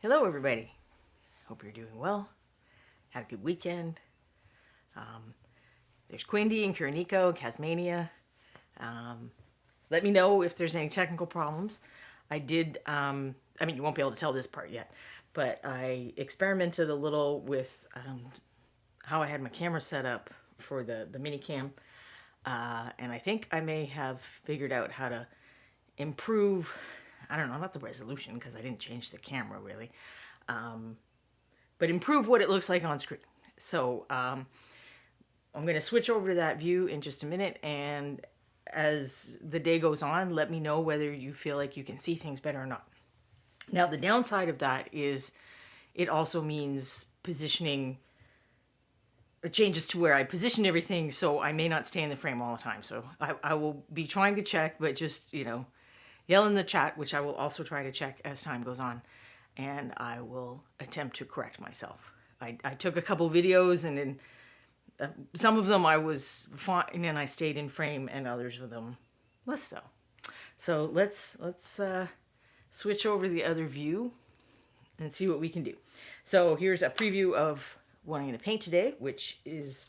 Hello, everybody. Hope you're doing well. Had a good weekend. There's Quindy and Kuranico, Casmania. Let me know if there's any technical problems. I did, you won't be able to tell this part yet, but I experimented a little with how I had my camera set up for the mini cam. And I think I may have figured out how to improve, I don't know, not the resolution because I didn't change the camera really, but improve what it looks like on screen. So I'm going to switch over to that view in just a minute, and as the day goes on, let me know whether you feel like you can see things better or not. Now, the downside of that is it also means positioning changes to where I position everything, so I may not stay in the frame all the time. So I will be trying to check, but just, yell in the chat, which I will also try to check as time goes on, and I will attempt to correct myself. I took a couple videos, and in some of them I was fine and I stayed in frame, and others of them less so. So let's switch over to the other view and see what we can do. So here's a preview of what I'm going to paint today, which is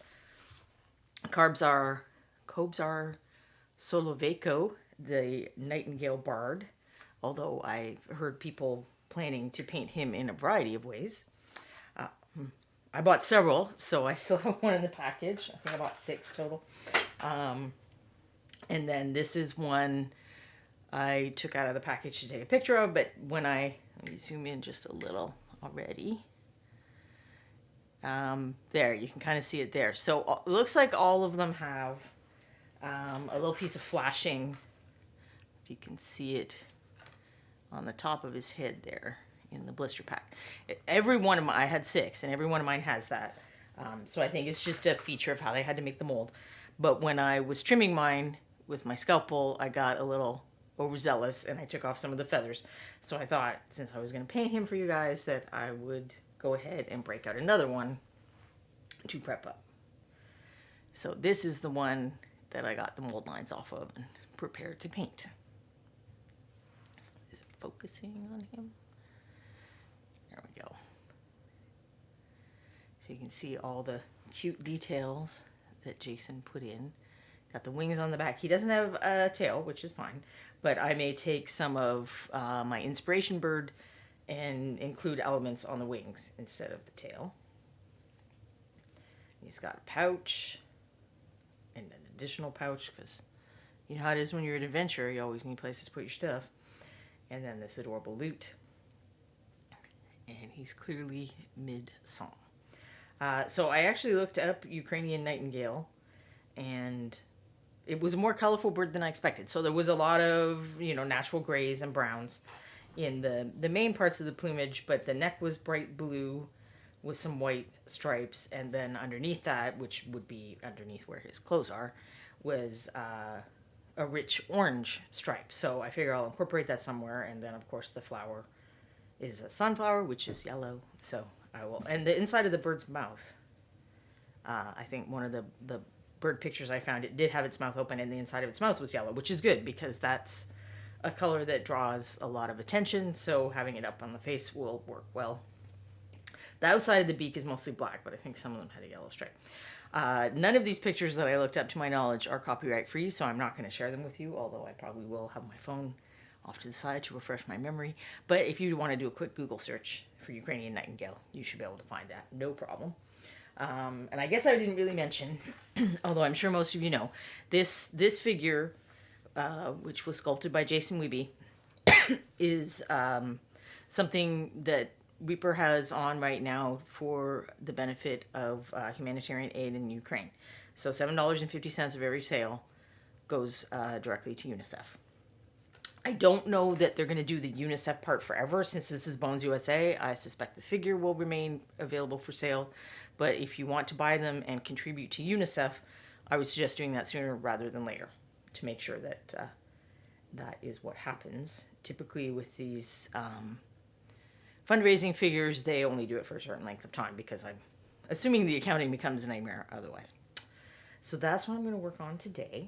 Kobzar Soloveitko, the Nightingale Bard, although I heard people planning to paint him in a variety of ways. I bought several, so I still have one in the package. I think I bought 6 total. And then this is one I took out of the package to take a picture of, but let me zoom in just a little already. There, you can kind of see it there. So it looks like all of them have a little piece of flashing, if you can see it on the top of his head there in the blister pack. Every one of them, I had 6, and every one of mine has that. So I think it's just a feature of how they had to make the mold. But when I was trimming mine with my scalpel, I got a little overzealous and I took off some of the feathers. So I thought, since I was going to paint him for you guys, that I would go ahead and break out another one to prep up. So this is the one that I got the mold lines off of and prepared to paint. Is it focusing on him? There we go. So you can see all the cute details that Jason put in. Got the wings on the back. He doesn't have a tail, which is fine, but I may take some of my inspiration bird and include elements on the wings instead of the tail. He's got a pouch and an additional pouch because you know how it is when you're an adventurer, you always need places to put your stuff. And then this adorable lute. And he's clearly mid-song. So I actually looked up Ukrainian nightingale, and it was a more colorful bird than I expected. So there was a lot of, natural grays and browns in the main parts of the plumage, but the neck was bright blue with some white stripes, and then underneath that, which would be underneath where his clothes are, was a rich orange stripe. So I figure I'll incorporate that somewhere, and then of course the flower is a sunflower, which is yellow. So I will, and the inside of the bird's mouth, I think one of the bird pictures I found, it did have its mouth open and the inside of its mouth was yellow, which is good because that's a color that draws a lot of attention, so having it up on the face will work well. The outside of the beak is mostly black, but I think some of them had a yellow stripe. None of these pictures that I looked up, to my knowledge, are copyright free, so I'm not going to share them with you, although I probably will have my phone off to the side to refresh my memory. But if you want to do a quick Google search for Ukrainian nightingale, you should be able to find that, no problem. And I guess I didn't really mention, although I'm sure most of you know, this figure, which was sculpted by Jason Wiebe, is something that Reaper has on right now for the benefit of humanitarian aid in Ukraine. So $7.50 of every sale goes directly to UNICEF. I don't know that they're going to do the UNICEF part forever. Since this is Bones USA, I suspect the figure will remain available for sale. But if you want to buy them and contribute to UNICEF, I would suggest doing that sooner rather than later to make sure that that is what happens. Typically with these fundraising figures, they only do it for a certain length of time because I'm assuming the accounting becomes a nightmare otherwise. So that's what I'm going to work on today.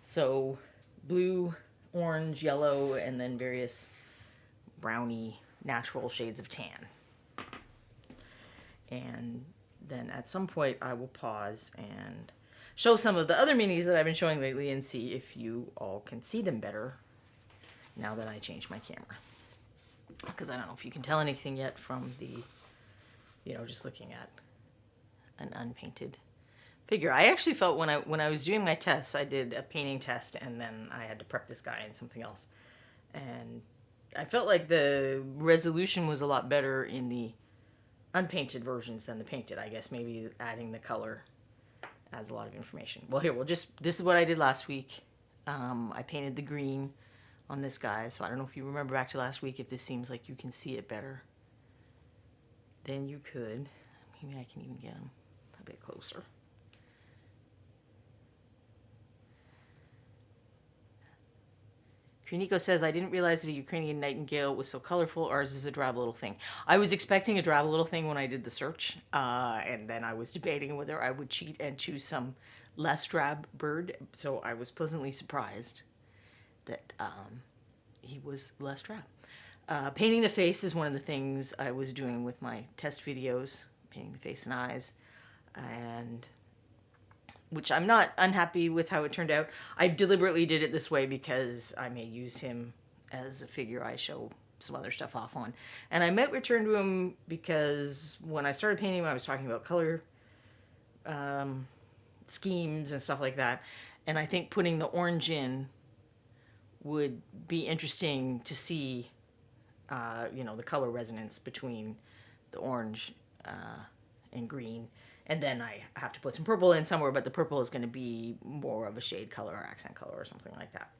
So blue, orange, yellow, and then various browny natural shades of tan. And then at some point I will pause and show some of the other minis that I've been showing lately and see if you all can see them better now that I changed my camera. Because I don't know if you can tell anything yet from the, just looking at an unpainted figure. I actually felt when I was doing my tests, I did a painting test and then I had to prep this guy and something else. And I felt like the resolution was a lot better in the unpainted versions than the painted. I guess maybe adding the color adds a lot of information. Well, here, this is what I did last week. I painted the green on this guy, so I don't know if you remember back to last week, if this seems like you can see it better than you could. Maybe I can even get him a bit closer. Kuniko says, I didn't realize that a Ukrainian nightingale was so colorful. Ours is a drab little thing. I was expecting a drab little thing when I did the search, and then I was debating whether I would cheat and choose some less drab bird. So I was pleasantly surprised that he was less drab. Painting the face is one of the things I was doing with my test videos, painting the face and eyes, and which I'm not unhappy with how it turned out. I deliberately did it this way because I may use him as a figure I show some other stuff off on. And I might return to him because when I started painting him, I was talking about color schemes and stuff like that. And I think putting the orange in would be interesting to see, the color resonance between the orange and green. And then I have to put some purple in somewhere, but the purple is going to be more of a shade color or accent color or something like that.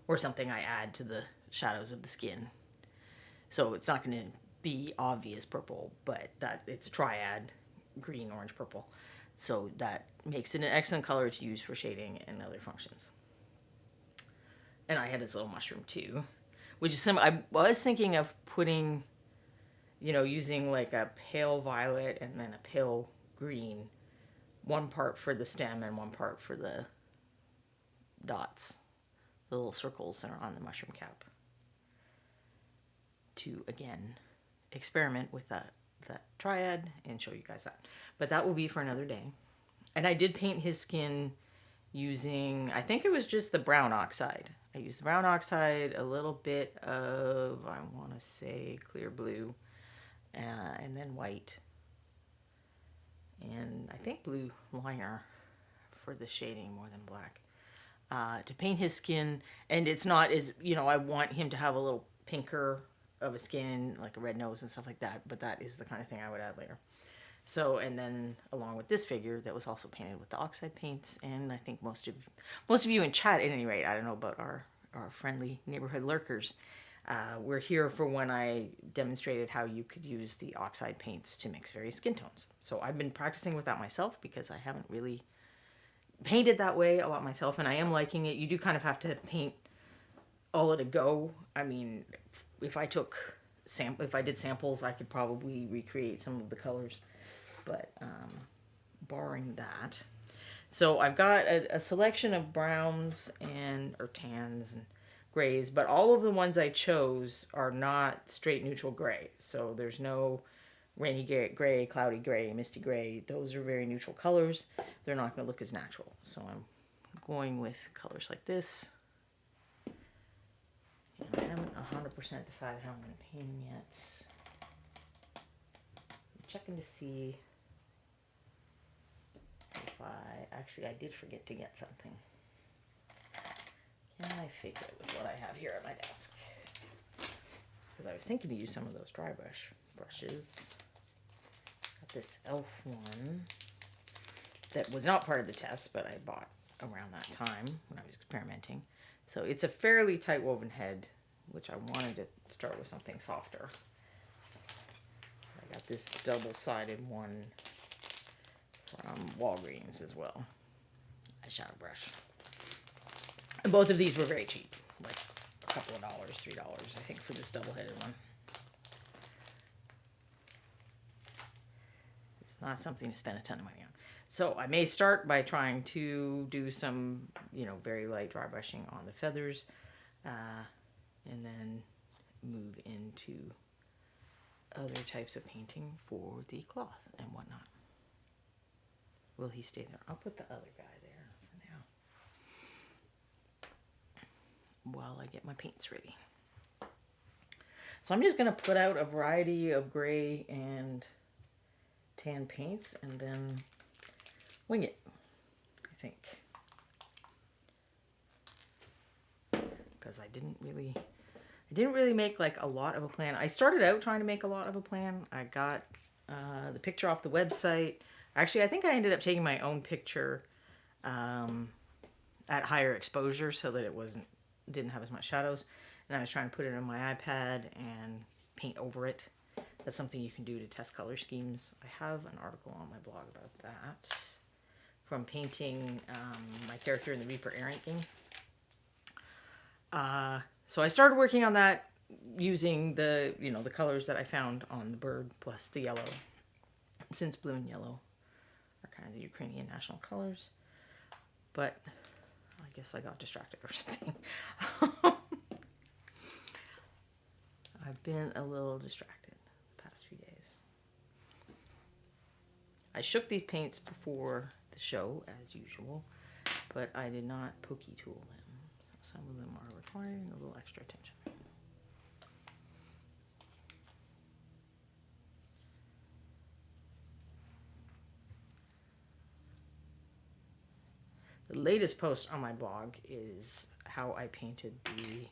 Or something I add to the shadows of the skin. So it's not going to be obvious purple, but that it's a triad, green, orange, purple. So that makes it an excellent color to use for shading and other functions. And I had this little mushroom too, which is similar. I was thinking of putting, using like a pale violet and then a pale green, one part for the stem and one part for the dots, the little circles that are on the mushroom cap, to again experiment with that triad and show you guys that. But that will be for another day. And I did paint his skin using, I think it was just the brown oxide. I used the brown oxide, a little bit of, I want to say clear blue, and then white, and I think blue liner for the shading more than black, to paint his skin. And it's not as, I want him to have a little pinker of a skin, like a red nose and stuff like that, but that is the kind of thing I would add later. So, and then along with this figure that was also painted with the oxide paints, and I think most of you in chat, at any rate, I don't know about our friendly neighborhood lurkers, we're here for when I demonstrated how you could use the oxide paints to mix various skin tones. So I've been practicing with that myself because I haven't really painted that way a lot myself, and I am liking it. You do kind of have to paint all at a go. I mean, if I did samples, I could probably recreate some of the colors, but barring that. So I've got a selection of browns or tans and grays, but all of the ones I chose are not straight neutral gray. So there's no rainy gray, cloudy gray, misty gray. Those are very neutral colors. They're not going to look as natural. So I'm going with colors like this. And I haven't 100% decided how I'm going to paint them yet. I'm checking to see if I did forget to get something. Can I fake it with what I have here at my desk? Because I was thinking to use some of those dry brush brushes. Got this elf one that was not part of the test, but I bought around that time when I was experimenting. So it's a fairly tight woven head, which I wanted to start with something softer. I got this double-sided one from Walgreens as well, eyeshadow brush. And both of these were very cheap, like a couple of dollars, $3, I think, for this double-headed one. It's not something to spend a ton of money on. So I may start by trying to do some, very light dry brushing on the feathers, and then move into other types of painting for the cloth and whatnot. Will he stay there? I'll put the other guy there for now while I get my paints ready. So I'm just going to put out a variety of gray and tan paints and then wing it, I think. Because I didn't really make like a lot of a plan. I started out trying to make a lot of a plan. I got the picture off the website. Actually, I think I ended up taking my own picture at higher exposure so that it didn't have as much shadows. And I was trying to put it on my iPad and paint over it. That's something you can do to test color schemes. I have an article on my blog about that from painting my character in the Reaper Errant game. So I started working on that using the colors that I found on the bird plus the yellow. Since blue and yellow are kind of the Ukrainian national colors. But I guess I got distracted or something. I've been a little distracted the past few days. I shook these paints before the show, as usual, but I did not pokey tool them. So some of them are requiring a little extra attention. The latest post on my blog is how I painted the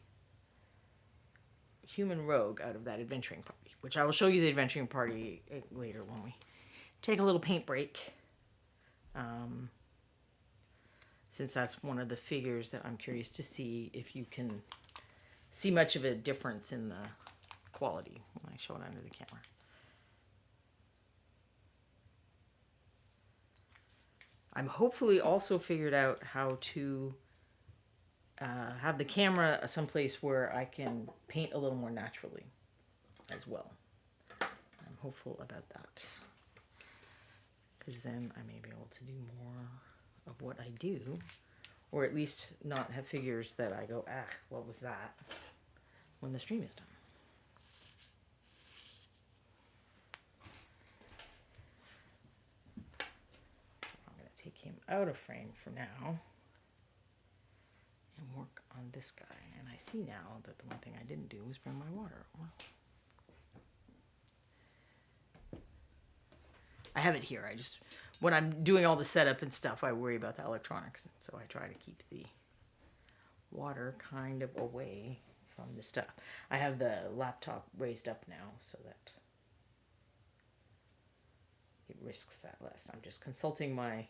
human rogue out of that adventuring party, which I will show you the adventuring party later when we take a little paint break. Since that's one of the figures that I'm curious to see if you can see much of a difference in the quality when I show it under the camera. I'm hopefully also figured out how to have the camera someplace where I can paint a little more naturally as well. I'm hopeful about that. Because then I may be able to do more of what I do. Or at least not have figures that I go, what was that? When the stream is done. Take him out of frame for now and work on this guy. And I see now that the one thing I didn't do was bring my water over. I have it here. When I'm doing all the setup and stuff, I worry about the electronics. So I try to keep the water kind of away from the stuff. I have the laptop raised up now so that it risks that less. I'm just consulting my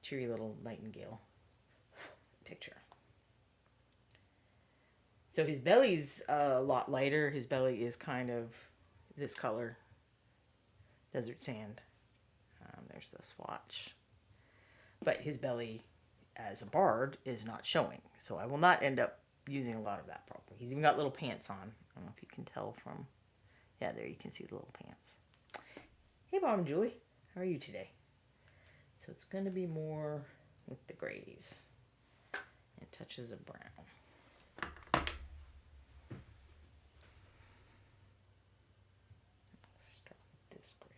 cheery little nightingale picture. So his belly's a lot lighter. His belly is kind of this color, desert sand. There's the swatch. But his belly, as a bard, is not showing. So I will not end up using a lot of that probably. He's even got little pants on. I don't know if you can tell from... Yeah, there you can see the little pants. Hey, Bob and Julie. How are you today? So it's going to be more with the grays and touches of brown. Start with this gray.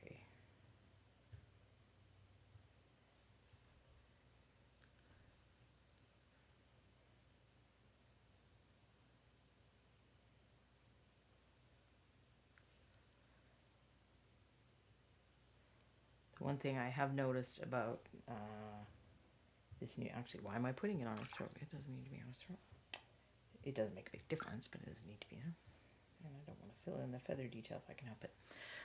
One thing I have noticed about this new... Actually, why am I putting it on his throat? It doesn't need to be on his throat. It does make a big difference, but it doesn't need to be there. And I don't want to fill in the feather detail if I can help it.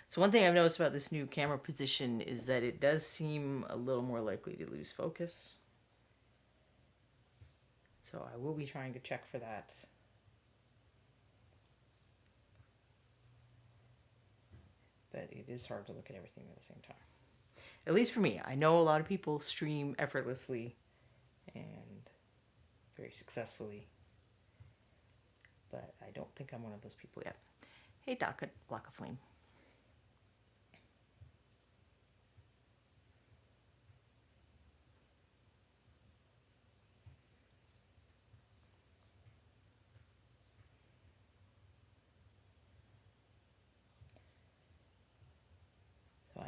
So one thing I've noticed about this new camera position is that it does seem a little more likely to lose focus. So I will be trying to check for that. But it is hard to look at everything at the same time. At least for me. I know a lot of people stream effortlessly and very successfully. But I don't think I'm one of those people yet. Hey, Docket, Block of Flame.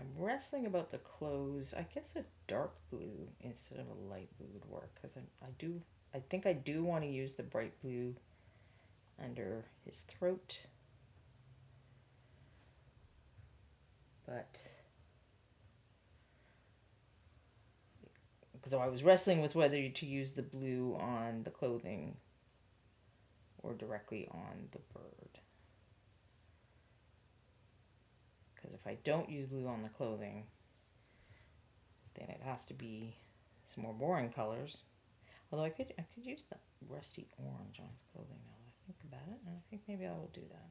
I'm wrestling about the clothes. I guess a dark blue instead of a light blue would work, because I think I do want to use the bright blue under his throat. But so I was wrestling with whether to use the blue on the clothing or directly on the bird. Because if I don't use blue on the clothing, then it has to be some more boring colors. Although I could use the rusty orange on his clothing now that I think about it, and I think maybe I will do that.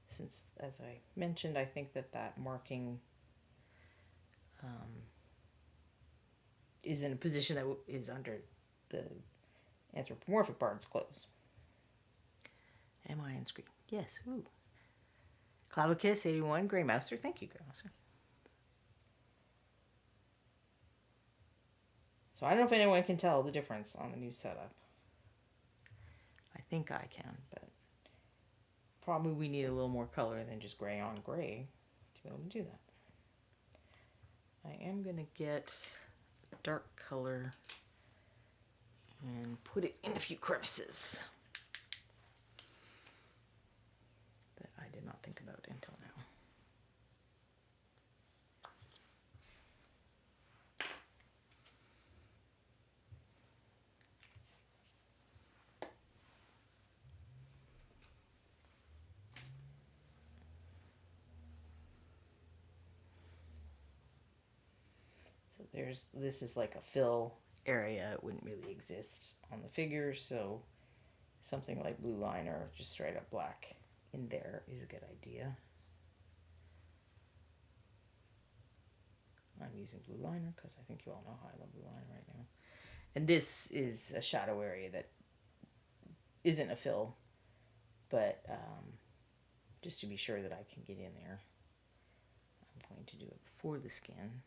Since, as I mentioned, I think that marking is in a position that is under the anthropomorphic bard's clothes. Am I on screen? Yes. Ooh. Clavicus 81, Grey Mouser. Thank you, Grey Mouser. So I don't know if anyone can tell the difference on the new setup. I think I can, but probably we need a little more color than just gray on gray to be able to do that. I am going to get a dark color and put it in a few crevices that I did not think about until now. This is like a fill area. It wouldn't really exist on the figure, so something like blue liner, just straight up black in there is a good idea. I'm using blue liner because I think you all know how I love blue liner right now. And this is a shadow area that isn't a fill, but just to be sure that I can get in there, I'm going to do it before the skin.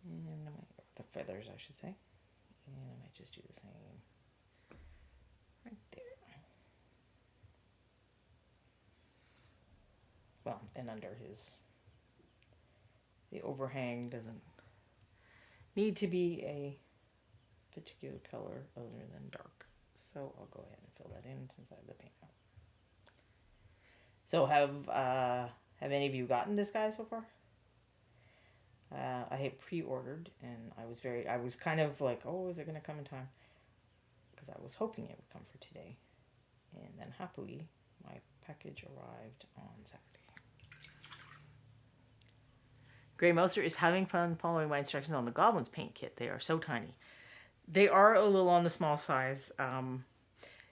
And the feathers, I should say. And I might just do the same right there. Well, and under the overhang doesn't need to be a particular color other than dark. So I'll go ahead and fill that in since I have the paint out. So have any of you gotten this guy so far? I had pre-ordered, and I was kind of like, oh, is it going to come in time? Because I was hoping it would come for today. And then happily, my package arrived on Saturday. Grey Mouser is having fun following my instructions on the Goblins paint kit. They are so tiny. They are a little on the small size.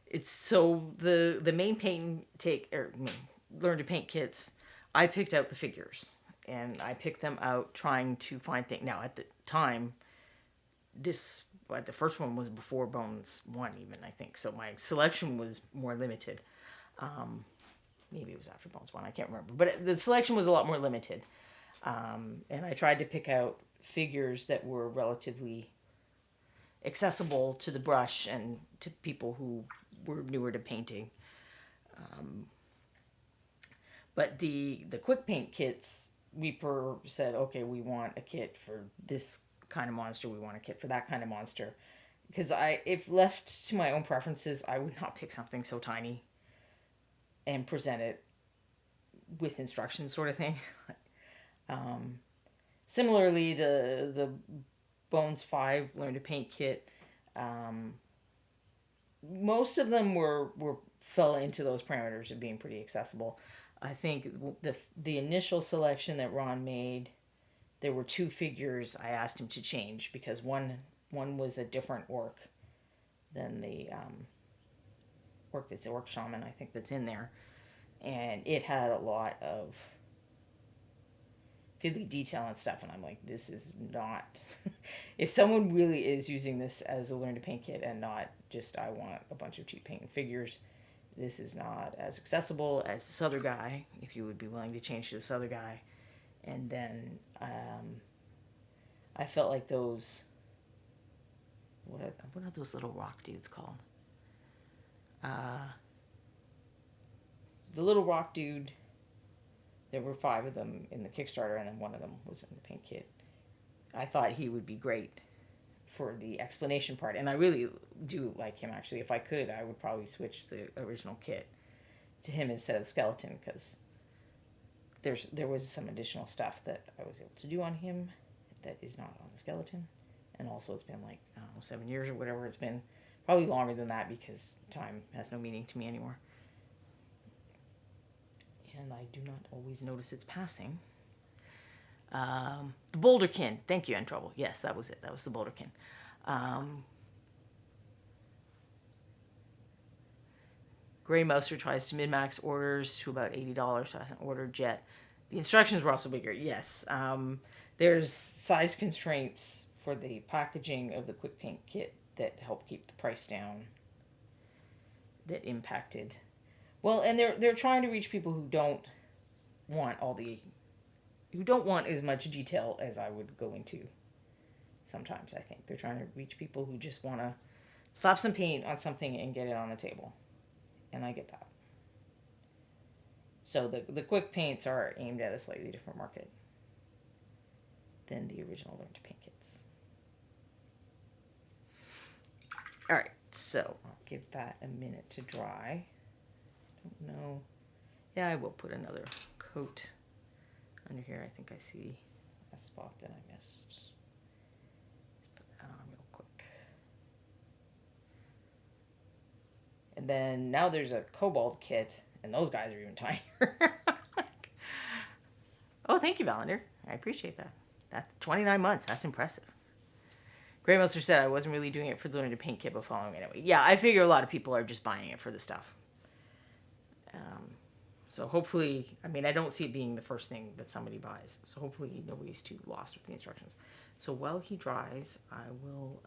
It's so the main learn to paint kits. I picked out the figures. And I picked them out trying to find things. Now, at the time, the first one was before Bones 1 even, I think. So my selection was more limited. Maybe it was after Bones 1, I can't remember. But the selection was a lot more limited. And I tried to pick out figures that were relatively accessible to the brush and to people who were newer to painting. But the quick paint kits, Reaper said, okay, we want a kit for this kind of monster. We want a kit for that kind of monster. Because if left to my own preferences, I would not pick something so tiny and present it with instructions sort of thing. Similarly, the Bones 5 Learn to Paint kit, most of them fell into those parameters of being pretty accessible. I think the initial selection that Ron made, there were 2 figures I asked him to change because one was a different orc than the orc that's the orc shaman, I think, that's in there. And it had a lot of fiddly detail and stuff, and I'm like, this is not... If someone really is using this as a learn to paint kit and not just I want a bunch of cheap paint figures, this is not as accessible as this other guy, if you would be willing to change to this other guy. And then I felt like those... What are those little rock dudes called? The little rock dude There were 5 of them in the Kickstarter, and then one of them was in the paint kit. I thought he would be great for the explanation part, and I really do like him, actually. If I could, I would probably switch the original kit to him instead of the skeleton, because there was some additional stuff that I was able to do on him that is not on the skeleton. And also it's been like, I don't know, 7 years or whatever it's been. Probably longer than that, because time has no meaning to me anymore. And I do not always notice it's passing. The Boulderkin. Thank you, Trouble. Yes, that was it. That was the Boulderkin. Gray Mouser tries to min-max orders to about $80, so hasn't ordered yet. The instructions were also bigger. Yes. There's size constraints for the packaging of the quick paint kit that help keep the price down. That impacted. Well, and they're trying to reach people who don't want as much detail as I would go into. Sometimes I think they're trying to reach people who just want to slap some paint on something and get it on the table, and I get that. So the quick paints are aimed at a slightly different market than the original Learn to Paint kits. All right, so I'll give that a minute to dry. Don't know. Yeah, I will put another coat under here. I think I see a spot that I missed. Let's put that on real quick. And then now there's a Cobalt kit, and those guys are even tinier. Oh, thank you, Valander. I appreciate that. That's 29 months. That's impressive. Grey Monster said I wasn't really doing it for the Learn to Paint kit, but following it anyway. Yeah, I figure a lot of people are just buying it for the stuff. So hopefully, I mean, I don't see it being the first thing that somebody buys. So hopefully nobody's too lost with the instructions. So while he dries, I will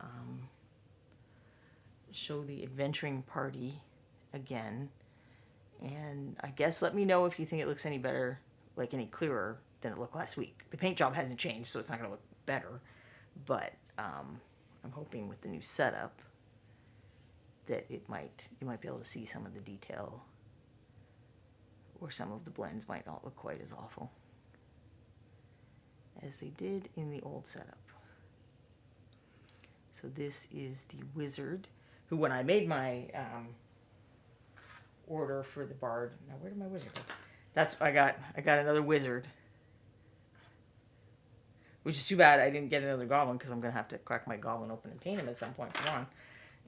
show the adventuring party again. And I guess let me know if you think it looks any better, like any clearer than it looked last week. The paint job hasn't changed, so it's not going to look better. But I'm hoping with the new setup that you might be able to see some of the detail, or some of the blends might not look quite as awful as they did in the old setup. So this is the wizard, who when I made my order for the bard, now where did my wizard go? I got another wizard, which is too bad I didn't get another goblin, because I'm going to have to crack my goblin open and paint him at some point for one,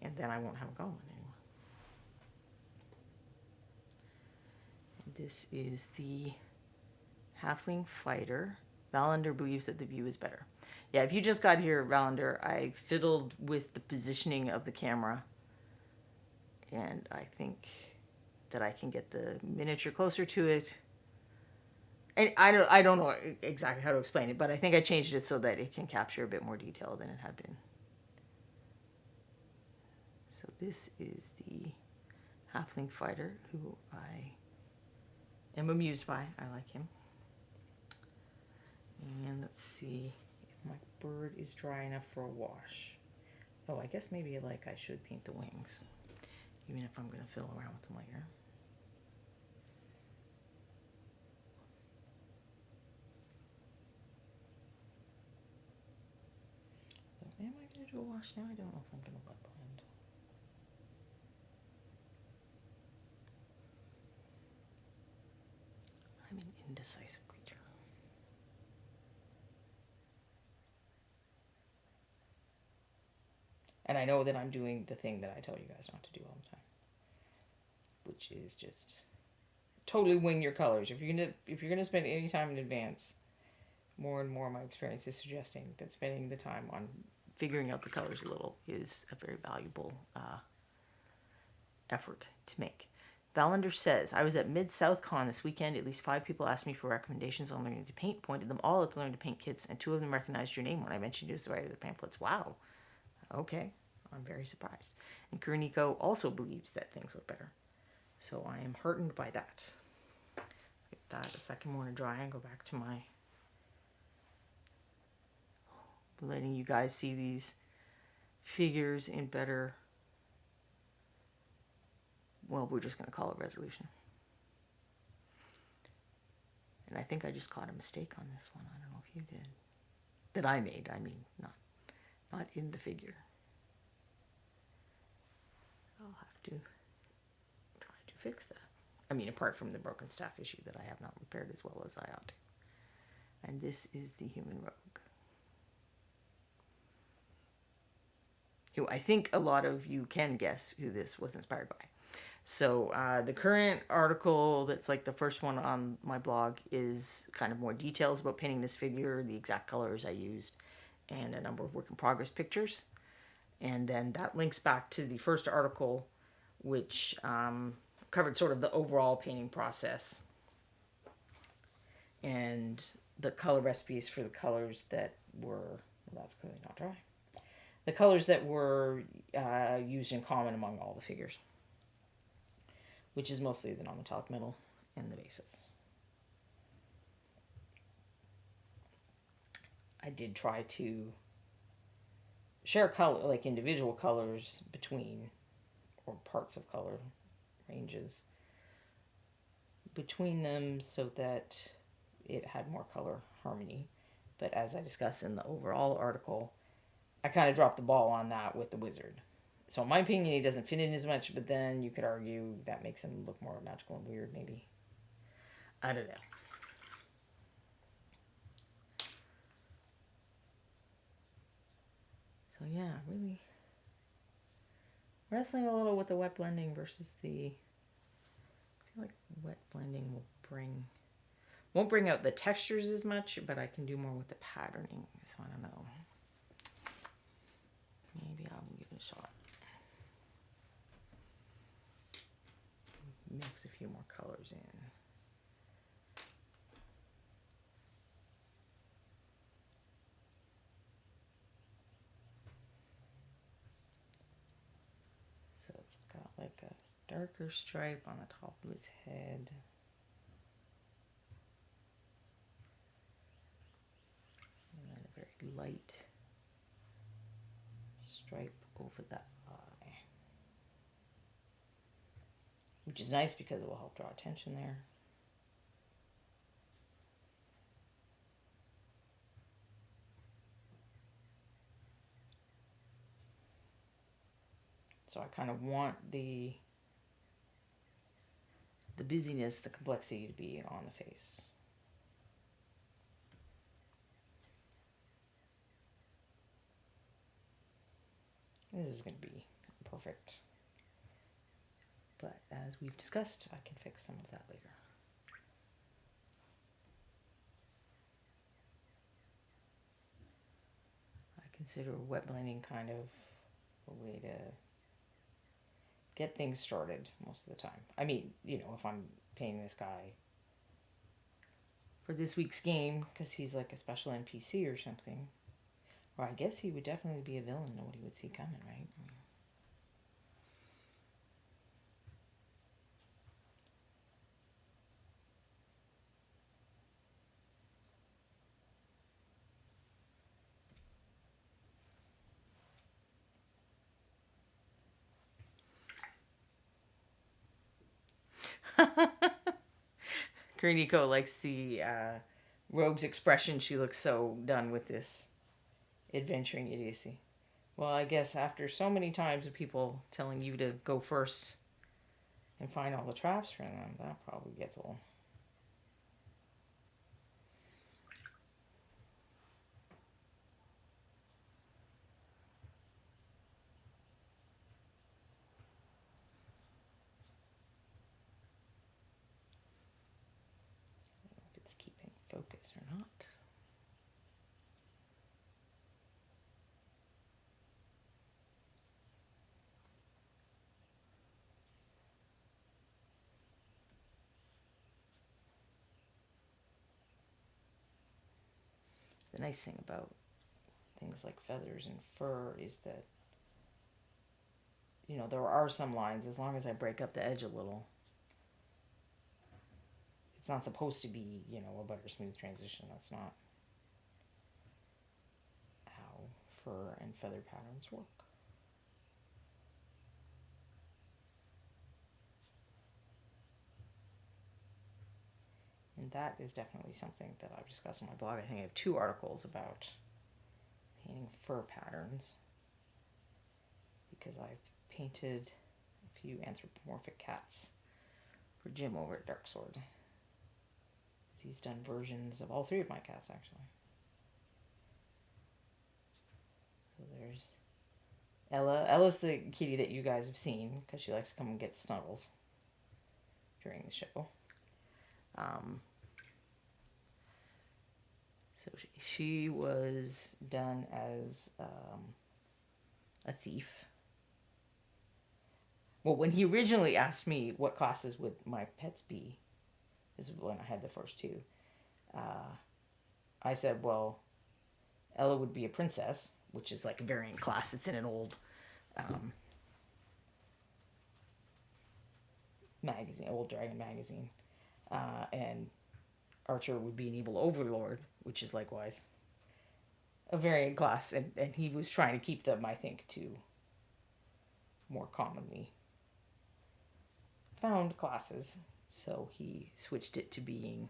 and then I won't have a goblin anymore. This is the Halfling Fighter. Valander believes that the view is better. Yeah, if you just got here, Valander, I fiddled with the positioning of the camera, and I think that I can get the miniature closer to it. And I don't know exactly how to explain it, but I think I changed it so that it can capture a bit more detail than it had been. So this is the Halfling Fighter, who I am amused by. I like him. And let's see if my bird is dry enough for a wash. Oh, I guess maybe I should paint the wings, even if I'm going to fiddle around with them later. Am I going to do a wash now? I don't know if I'm going to wet blend. I'm an indecisive creature. And I know that I'm doing the thing that I tell you guys not to do all the time, which is just totally wing your colors. If you're gonna spend any time in advance, more and more my experience is suggesting that spending the time on figuring out the colors a little is a very valuable effort to make. Valander says, I was at Mid-South Con this weekend. At least 5 people asked me for recommendations on learning to paint, pointed them all at the Learn to Paint kits, and 2 of them recognized your name when I mentioned you as the writer of the pamphlets. Wow. Okay. I'm very surprised. And Kuroniko also believes that things look better. So I am heartened by that. Get that a second more to dry and go back to my letting you guys see these figures in better, well, we're just going to call it resolution. And I think I just caught a mistake on this one. I don't know if you did. That I made, I mean, not in the figure. I'll have to try to fix that. I mean, apart from the broken staff issue that I have not repaired as well as I ought to. And this is the human rogue, who I think a lot of you can guess who this was inspired by. So the current article that's like the first one on my blog is kind of more details about painting this figure, the exact colors I used, and a number of work in progress pictures. And then that links back to the first article, which covered sort of the overall painting process and the color recipes for the colors that were, well, that's clearly not dry. The colors that were used in common among all the figures, which is mostly the non-metallic metal and the bases. I did try to share color, like individual colors between, or parts of color ranges between them so that it had more color harmony. But as I discussed in the overall article, I kind of dropped the ball on that with the wizard. So in my opinion, he doesn't fit in as much, but then you could argue that makes him look more magical and weird, maybe. I don't know. So yeah, really wrestling a little with the wet blending versus the... I feel like wet blending won't bring out the textures as much, but I can do more with the patterning, so I don't know. Maybe I'll give it a shot. Mix a few more colors in. So it's got like a darker stripe on the top of its head. And a very light stripe over the eye. Which is nice because it will help draw attention there. So I kind of want the busyness, the complexity to be on the face. This is going to be perfect. But as we've discussed, I can fix some of that later. I consider wet blending kind of a way to get things started most of the time. I mean, you know, if I'm painting this guy for this week's game, because he's like a special NPC or something, or I guess he would definitely be a villain, nobody would see coming, right? Greeniko likes the rogue's expression. She looks so done with this adventuring idiocy. Well, I guess after so many times of people telling you to go first and find all the traps for them, that probably gets old. I don't know if it's keeping focus or not. The nice thing about things like feathers and fur is that, you know, there are some lines, as long as I break up the edge a little, it's not supposed to be, you know, a butter smooth transition. That's not how fur and feather patterns work. And that is definitely something that I've discussed on my blog. I think I have 2 articles about painting fur patterns, because I've painted a few anthropomorphic cats for Jim over at Dark Sword. He's done versions of all 3 of my cats, actually. So there's Ella. Ella's the kitty that you guys have seen, because she likes to come and get the snuggles during the show. So she was done as a thief. Well, when he originally asked me what classes would my pets be, this is when I had the first 2, I said, well, Ella would be a princess, which is like a variant class. It's in an old magazine, old dragon magazine. And Archer would be an evil overlord, which is likewise a variant class. And he was trying to keep them, I think, to more commonly found classes. So he switched it to being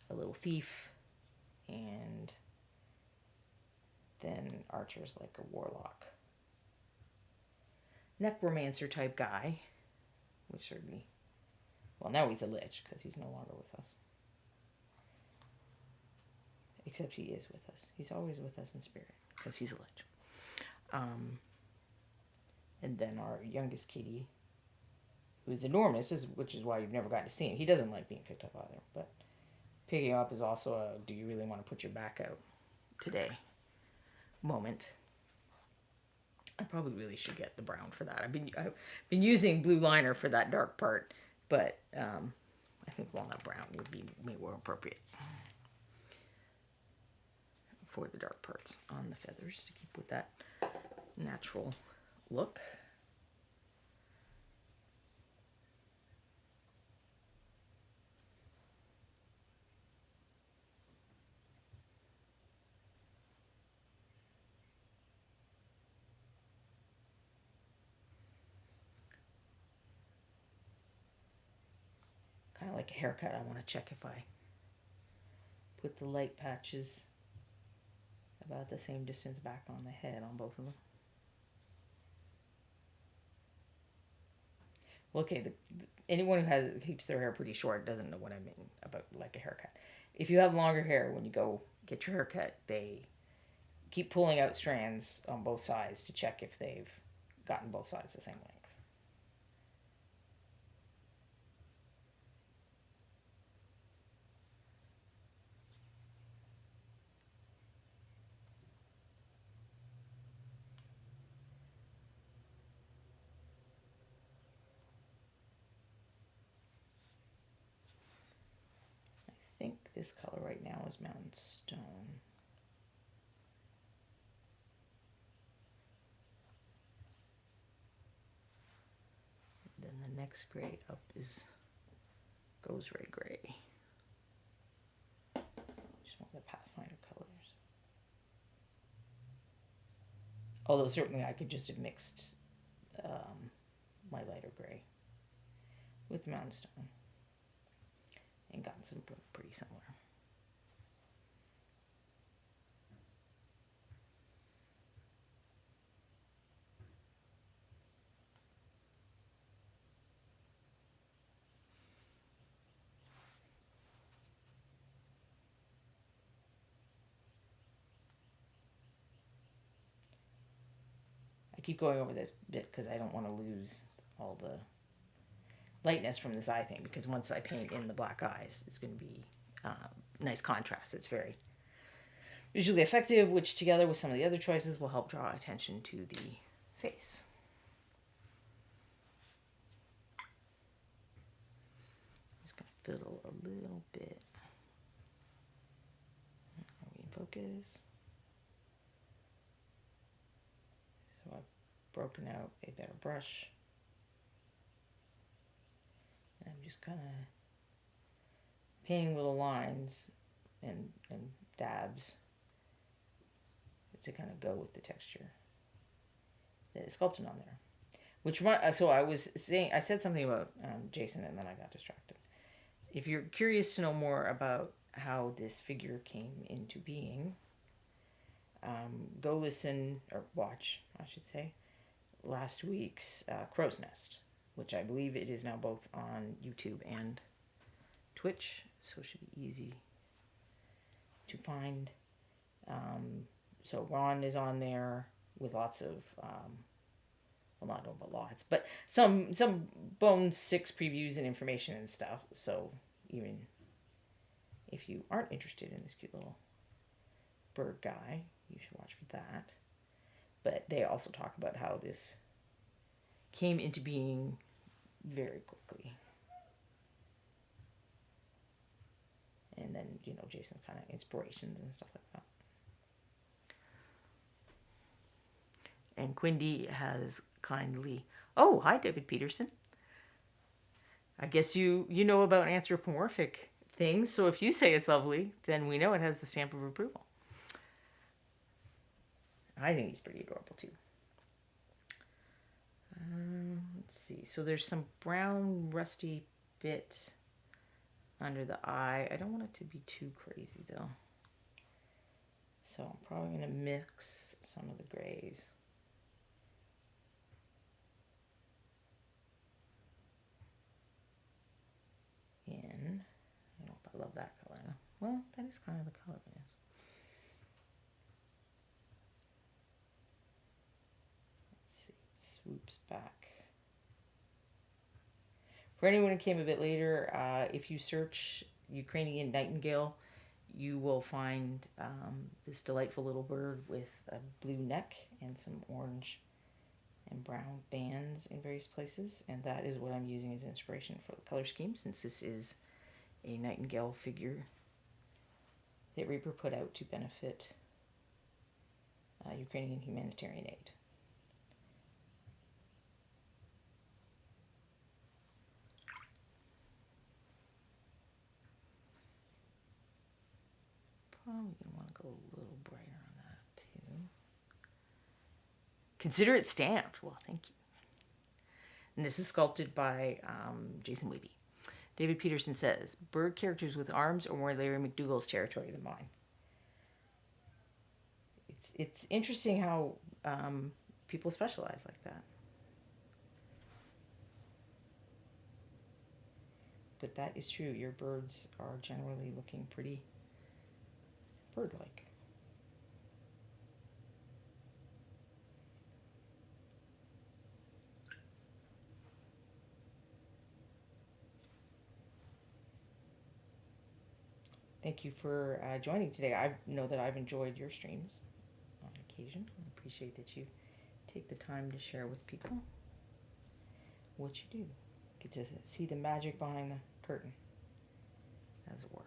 a little thief, and then Archer's like a warlock, necromancer type guy, which certainly, well, now he's a lich because he's no longer with us. Except he is with us. He's always with us in spirit because he's a lich. And then our youngest kitty, who's enormous, which is why you've never gotten to see him. He doesn't like being picked up either, but picking him up is also a do you really want to put your back out today moment. I probably really should get the brown for that. I've been using blue liner for that dark part, but I think walnut brown would be more appropriate for the dark parts on the feathers to keep with that natural look. Kind of like a haircut, I want to check if I put the light patches about the same distance back on the head on both of them. Well, okay, anyone who keeps their hair pretty short doesn't know what I mean about like a haircut. If you have longer hair when you go get your haircut, they keep pulling out strands on both sides to check if they've gotten both sides the same length. I think this color right now is Mountain Stone. Then the next gray up is Ghost Ray Gray. Just want the Pathfinder colors. Although certainly I could just have mixed my lighter gray with the Mountain Stone and gotten some pretty similar. I keep going over this bit because I don't want to lose all the lightness from this eye thing, because once I paint in the black eyes, it's going to be nice contrast. It's very visually effective, which together with some of the other choices will help draw attention to the face. I'm just going to fiddle a little bit. Are we in focus? So I've broken out a better brush. I'm just kind of painting little lines and dabs to kind of go with the texture that is sculpted on there. So I was saying, I said something about Jason and then I got distracted. If you're curious to know more about how this figure came into being, go listen, or watch, I should say, last week's Crow's Nest, which I believe it is now both on YouTube and Twitch, so it should be easy to find. So Ron is on there with lots of, well, not about lots, but some Bone 6 previews and information and stuff. So even if you aren't interested in this cute little bird guy, you should watch for that. But they also talk about how this came into being very quickly. And then, Jason's kind of inspirations and stuff like that. And Quindy has kindly... Oh, hi, David Peterson. I guess you know about anthropomorphic things, so if you say it's lovely, then we know it has the stamp of approval. I think he's pretty adorable, too. Let's see. So there's some brown, rusty bit under the eye. I don't want it to be too crazy, though. So I'm probably going to mix some of the grays. In. I don't know if I love that color. Well, that is kind of the color it is. Let's see. It swoops back. For anyone who came a bit later, if you search Ukrainian nightingale, you will find this delightful little bird with a blue neck and some orange and brown bands in various places, and that is what I'm using as inspiration for the color scheme, since this is a nightingale figure that Reaper put out to benefit Ukrainian humanitarian aid. Probably going to want to go a little brighter on that too. Consider it stamped. Well, thank you. And this is sculpted by Jason Weeby. David Peterson says, bird characters with arms are more Larry McDougall's territory than mine. It's interesting how people specialize like that. But that is true. Your birds are generally looking pretty bird-like. Thank you for joining today. I know that I've enjoyed your streams on occasion. I appreciate that you take the time to share with people what you do. Get to see the magic behind the curtain, as it were.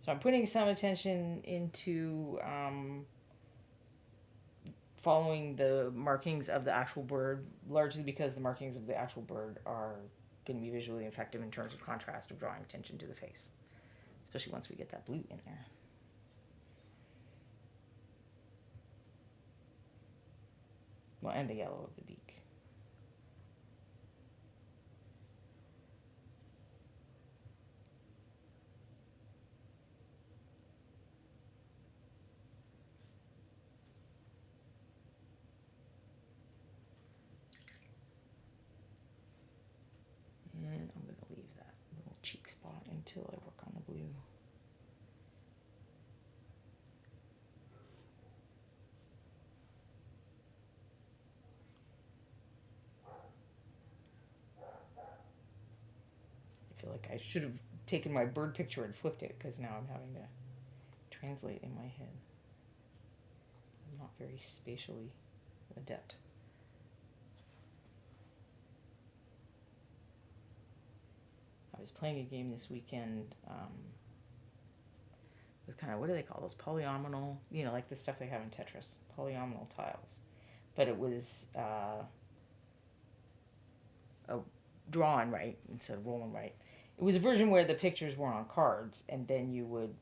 So I'm putting some attention into following the markings of the actual bird, largely because the markings of the actual bird are going to be visually effective in terms of contrast, of drawing attention to the face, especially once we get that blue in there. Well, and the yellow of the beak. And I'm going to leave that little cheek spot until I work on the blue. I feel like I should have taken my bird picture and flipped it, because now I'm having to translate in my head. I'm not very spatially adept. I was playing a game this weekend with kind of, what do they call those? Polyomino, like the stuff they have in Tetris. Polyomino tiles. But it was drawn right instead of rolling right. It was a version where the pictures were on cards, and then you would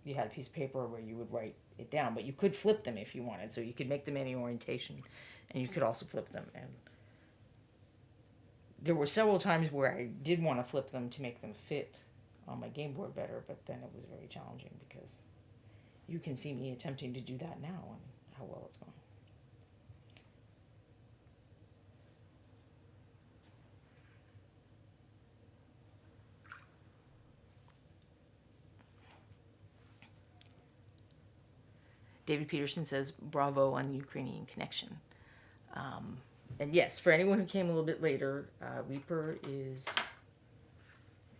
you had a piece of paper where you would write it down, but you could flip them if you wanted. So you could make them any orientation, and you could also flip them. And there were several times where I did want to flip them to make them fit on my game board better, but then it was very challenging because you can see me attempting to do that now and how well it's going. David Peterson says, bravo on the Ukrainian connection. And yes, for anyone who came a little bit later, Reaper is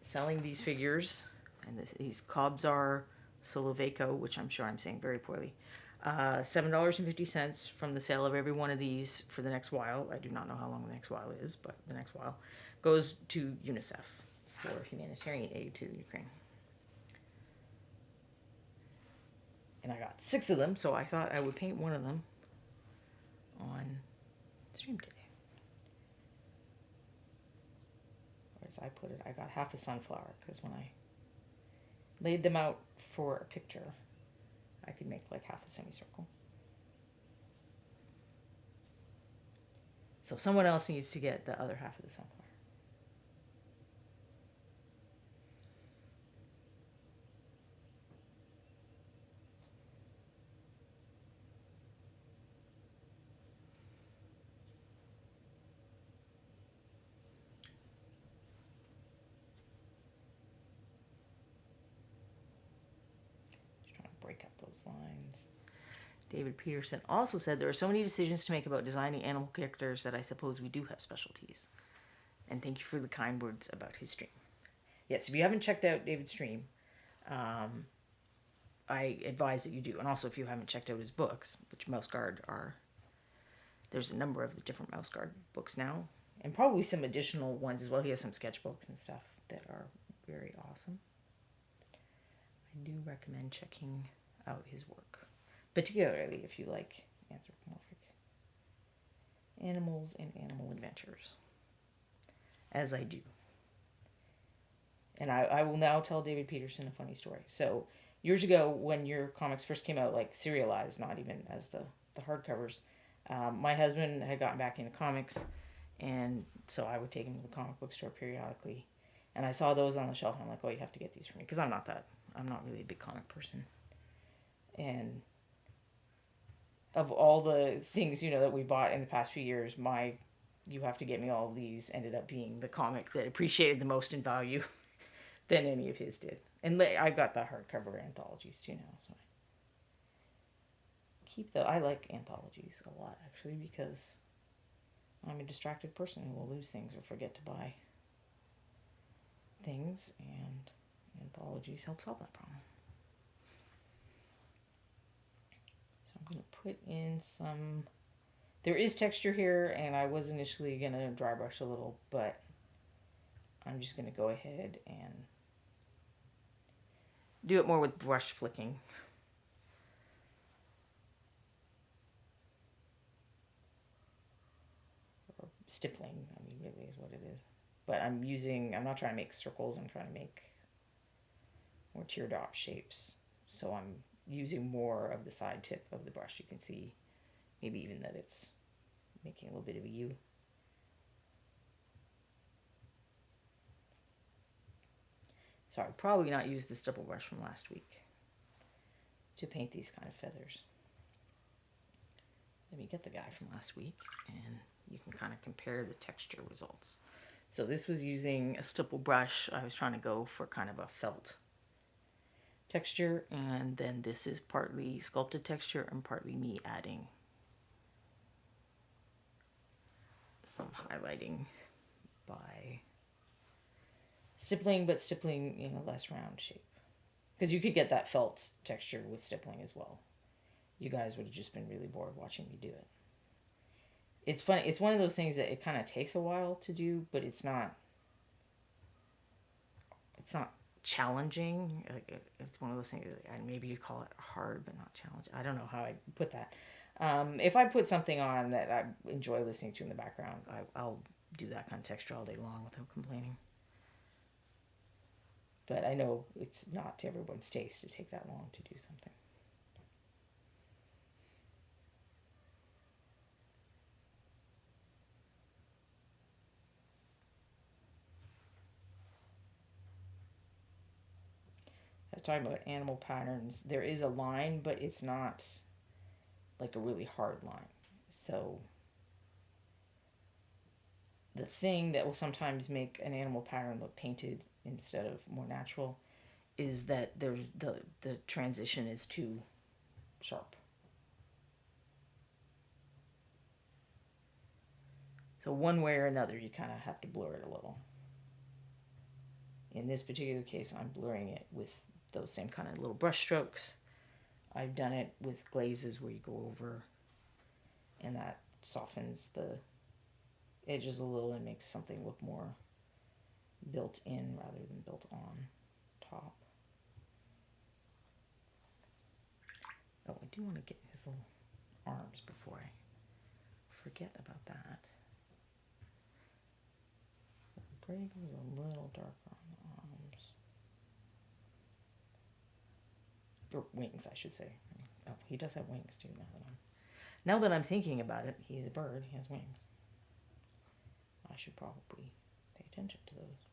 selling these figures, and these Kobzar Soloveiko, which I'm sure I'm saying very poorly, $7.50 from the sale of every one of these for the next while. I do not know how long the next while is, but the next while goes to UNICEF for humanitarian aid to Ukraine. And I got 6 of them, so I thought I would paint one of them on stream today. Or as I put it, I got half a sunflower, because when I laid them out for a picture, I could make like half a semicircle. So someone else needs to get the other half of the sunflower. Break up those lines. David Peterson also said there are so many decisions to make about designing animal characters that I suppose we do have specialties. And thank you for the kind words about his stream. Yes, if you haven't checked out David's stream, I advise that you do. And also if you haven't checked out his books, which Mouse Guard are, there's a number of the different Mouse Guard books now. And probably some additional ones as well. He has some sketchbooks and stuff that are very awesome. I do recommend checking out his work, particularly if you like anthropomorphic animals and animal adventures, as I do. And I will now tell David Peterson a funny story. So years ago, when your comics first came out, like serialized, not even as the hardcovers, my husband had gotten back into comics, and so I would take him to the comic book store periodically, and I saw those on the shelf, and I'm like, oh, you have to get these for me, because I'm not really a big comic person. And of all the things, that we bought in the past few years, you have to get me all of these ended up being the comic that appreciated the most in value than any of his did. And I've got the hardcover anthologies too now, so I like anthologies a lot, actually, because I'm a distracted person who will lose things or forget to buy things, and anthologies help solve that problem. So I'm going to put in some... There is texture here, and I was initially going to dry brush a little, but I'm just going to go ahead and do it more with brush flicking. Or stippling, really is what it is. But I'm not trying to make circles, I'm trying to make more teardrop shapes. So I'm using more of the side tip of the brush. You can see maybe even that it's making a little bit of a U. So I'll probably not use the stipple brush from last week to paint these kind of feathers. Let me get the guy from last week, and you can kind of compare the texture results. So this was using a stipple brush. I was trying to go for kind of a felt texture, and then this is partly sculpted texture and partly me adding some highlighting by stippling, but stippling in a less round shape. Because you could get that felt texture with stippling as well. You guys would have just been really bored watching me do it. It's funny. It's one of those things that it kind of takes a while to do, but it's not challenging. It's one of those things that maybe you call it hard, but not challenging. I don't know how I put that. If I put something on that I enjoy listening to in the background, I'll do that kind of texture all day long without complaining. But I know it's not to everyone's taste to take that long to do something. I was talking about animal patterns. There is a line, but it's not like a really hard line. So the thing that will sometimes make an animal pattern look painted instead of more natural is that the transition is too sharp. So one way or another, you kind of have to blur it a little. In this particular case, I'm blurring it with those same kind of little brush strokes. I've done it with glazes where you go over and that softens the edges a little and makes something look more built in rather than built on top. Oh, I do want to get his little arms before I forget about that. The gray goes a little darker on the arms. Or wings, I should say. Oh, he does have wings too now that I'm thinking about it. He's a bird, he has wings. I should probably pay attention to those.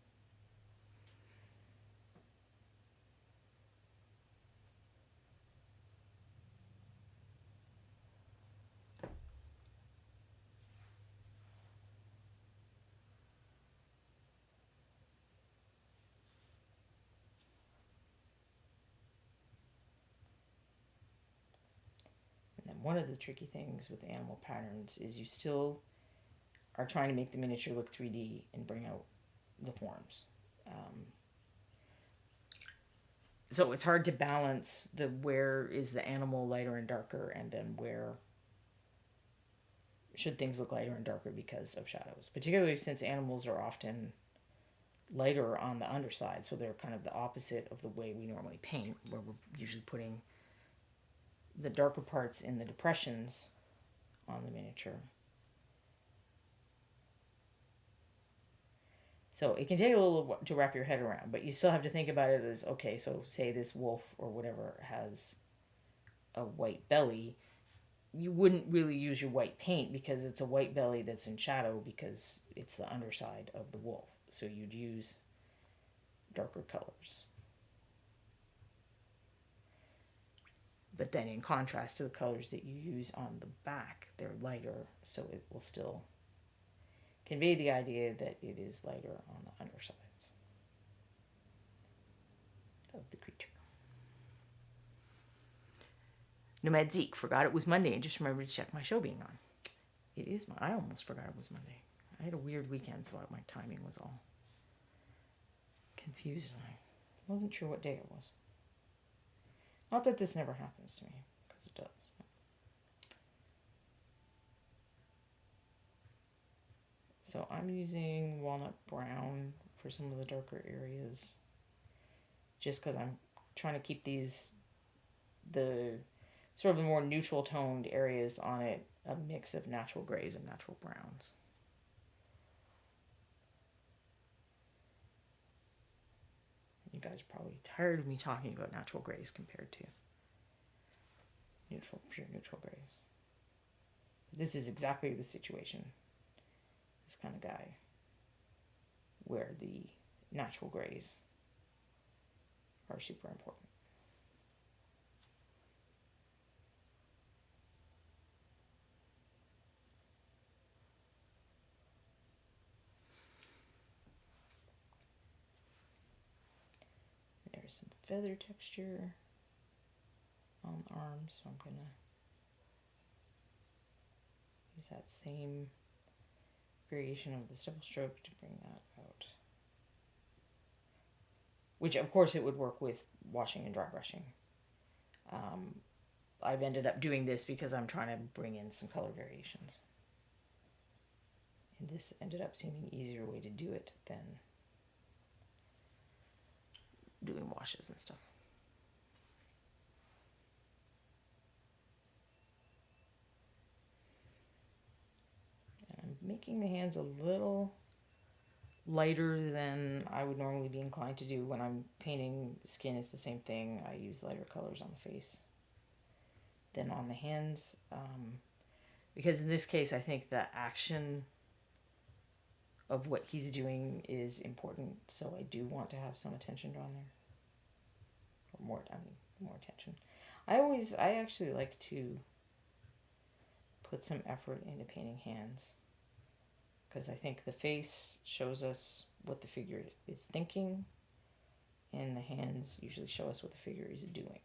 One of the tricky things with animal patterns is you still are trying to make the miniature look 3D and bring out the forms. So it's hard to balance the where is the animal lighter and darker, and then where should things look lighter and darker because of shadows, particularly since animals are often lighter on the underside, so they're kind of the opposite of the way we normally paint, where we're usually putting the darker parts in the depressions on the miniature. So it can take a little to wrap your head around, but you still have to think about it as, okay, so say this wolf or whatever has a white belly. You wouldn't really use your white paint because it's a white belly that's in shadow because it's the underside of the wolf. So you'd use darker colors. But then in contrast to the colors that you use on the back, they're lighter, so it will still convey the idea that it is lighter on the undersides of the creature. Nomad Zeke, forgot it was Monday and just remembered to check my show being on. It is. I almost forgot it was Monday. I had a weird weekend, so my timing was all confused. I wasn't sure what day it was. Not that this never happens to me, because it does. So I'm using walnut brown for some of the darker areas, just because I'm trying to keep the sort of the more neutral toned areas on it a mix of natural grays and natural browns. You guys are probably tired of me talking about natural grays compared to pure neutral grays. This is exactly the situation, this kind of guy, where the natural grays are super important. There's some feather texture on the arms, so I'm going to use that same variation of the stipple stroke to bring that out. Which, of course, it would work with washing and dry brushing. I've ended up doing this because I'm trying to bring in some color variations. And this ended up seeming an easier way to do it than doing washes and stuff. And I'm making the hands a little lighter than I would normally be inclined to do. When I'm painting skin, it's the same thing. I use lighter colors on the face than on the hands. Because in this case, I think the action of what he's doing is important. So I do want to have some attention drawn there. Or more attention. I actually like to put some effort into painting hands. Because I think the face shows us what the figure is thinking, and the hands usually show us what the figure is doing.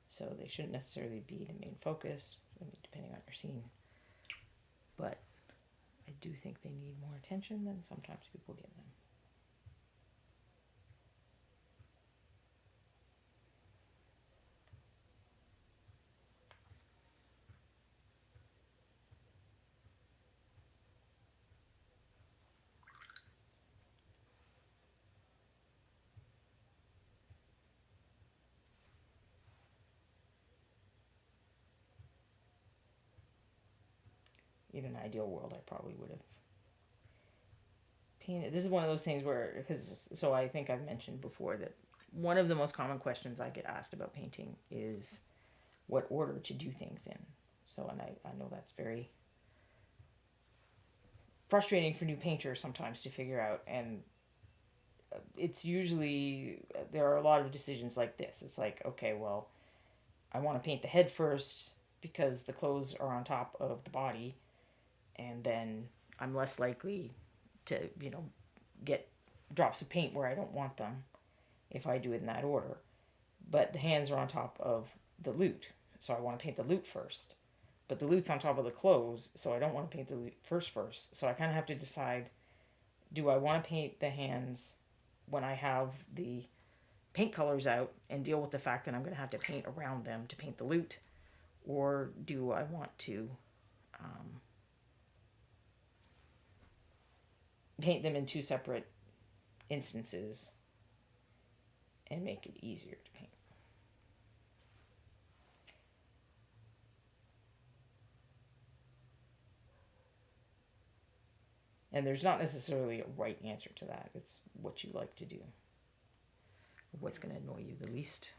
So they shouldn't necessarily be the main focus, depending on your scene. But I do think they need more attention than sometimes people give them. In an ideal world, I probably would have painted. This is one of those things where, so I think I've mentioned before that one of the most common questions I get asked about painting is what order to do things in. So, and I know that's very frustrating for new painters sometimes to figure out, and it's usually, there are a lot of decisions like this. It's like, okay, well, I want to paint the head first because the clothes are on top of the body, and then I'm less likely to, get drops of paint where I don't want them if I do it in that order. But the hands are on top of the loot, so I want to paint the loot first. But the loot's on top of the clothes, so I don't want to paint the loot first. So I kind of have to decide, do I want to paint the hands when I have the paint colors out and deal with the fact that I'm going to have to paint around them to paint the loot? Or do I want to paint them in two separate instances and make it easier to paint? And there's not necessarily a right answer to that. It's what you like to do. What's going to annoy you the least.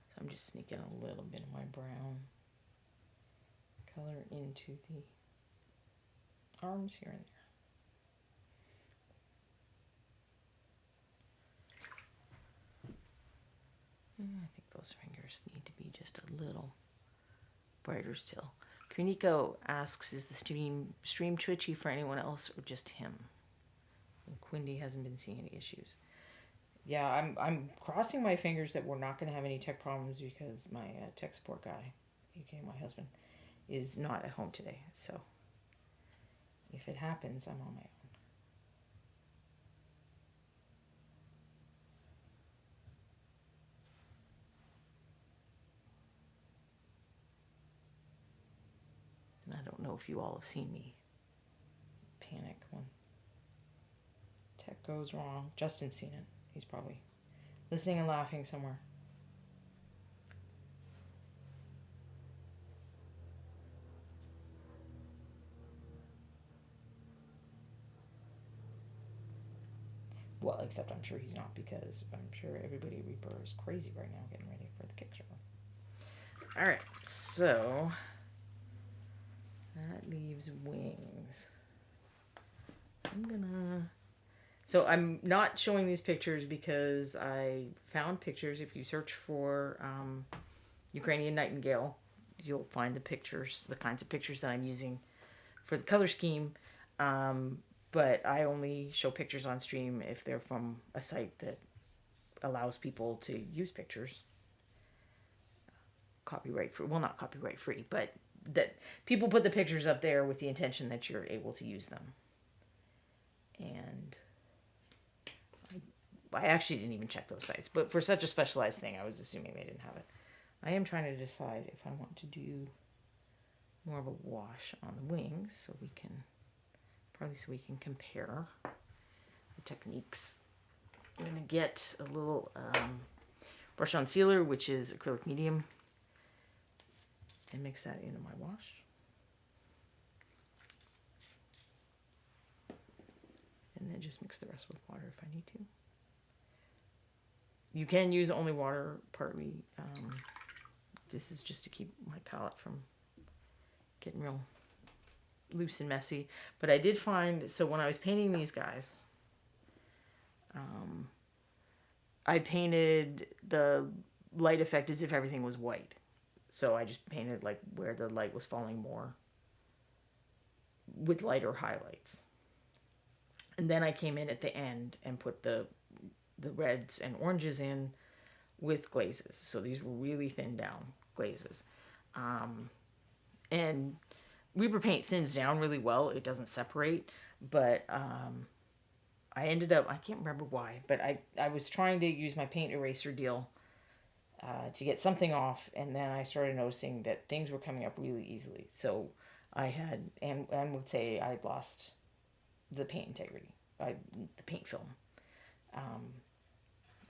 So I'm just sneaking a little bit of my brown color into the arms here and there. I think those fingers need to be just a little brighter still. Kuniko asks, is the stream twitchy for anyone else or just him? And Quindy hasn't been seeing any issues. Yeah, I'm crossing my fingers that we're not going to have any tech problems because my tech support guy, aka my husband, is not at home today. So if it happens, I'm on my own. And I don't know if you all have seen me panic when tech goes wrong. Justin's seen it. He's probably listening and laughing somewhere. Well, except I'm sure he's not, because I'm sure everybody at Reaper is crazy right now getting ready for the Kickstarter. Alright, so that leaves wings. So I'm not showing these pictures because I found pictures. If you search for Ukrainian Nightingale, you'll find the pictures, the kinds of pictures that I'm using for the color scheme. But I only show pictures on stream if they're from a site that allows people to use pictures. Copyright free. Well, not copyright free, but that people put the pictures up there with the intention that you're able to use them. And I actually didn't even check those sites, but for such a specialized thing, I was assuming they didn't have it. I am trying to decide if I want to do more of a wash on the wings, so we can compare the techniques. I'm going to get a little brush on sealer, which is acrylic medium, and mix that into my wash. And then just mix the rest with water if I need to. You can use only water partly. This is just to keep my palette from getting real loose and messy. But I did find, so when I was painting these guys, I painted the light effect as if everything was white. So I just painted like where the light was falling more with lighter highlights. And then I came in at the end and put the reds and oranges in with glazes. So these were really thin down glazes. And Reaper paint thins down really well. It doesn't separate. But I ended up, I can't remember why, but I was trying to use my paint eraser deal to get something off. And then I started noticing that things were coming up really easily. So I had, and would say I'd lost the paint integrity, the paint film.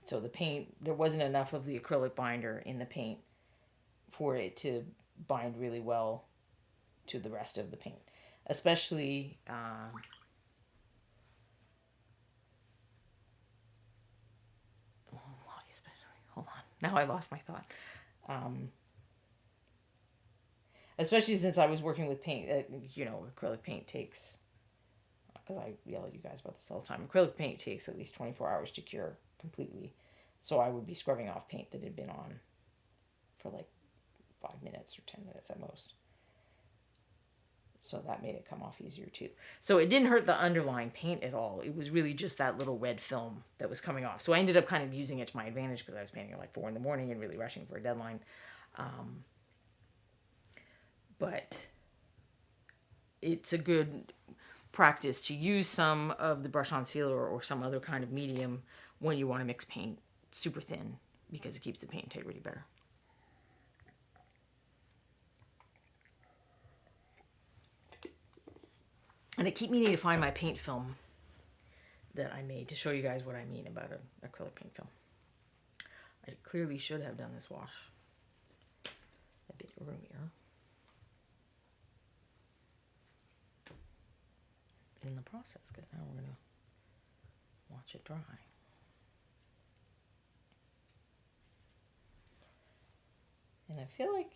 So the paint, there wasn't enough of the acrylic binder in the paint for it to bind really well to the rest of the paint. Especially, hold on, now I lost my thought. Especially since I was working with paint, acrylic paint takes, because I yell at you guys about this all the time, acrylic paint takes at least 24 hours to cure completely. So I would be scrubbing off paint that had been on for like 5 minutes or 10 minutes at most. So that made it come off easier too. So it didn't hurt the underlying paint at all. It was really just that little red film that was coming off. So I ended up kind of using it to my advantage because I was painting at like 4 in the morning and really rushing for a deadline. But it's a good practice to use some of the brush on sealer or some other kind of medium when you want to mix paint super thin, because it keeps the paint integrity better. And I keep meaning to find my paint film that I made to show you guys what I mean about an acrylic paint film. I clearly should have done this wash a bit earlier in the process, because now we're going to watch it dry. And I feel like,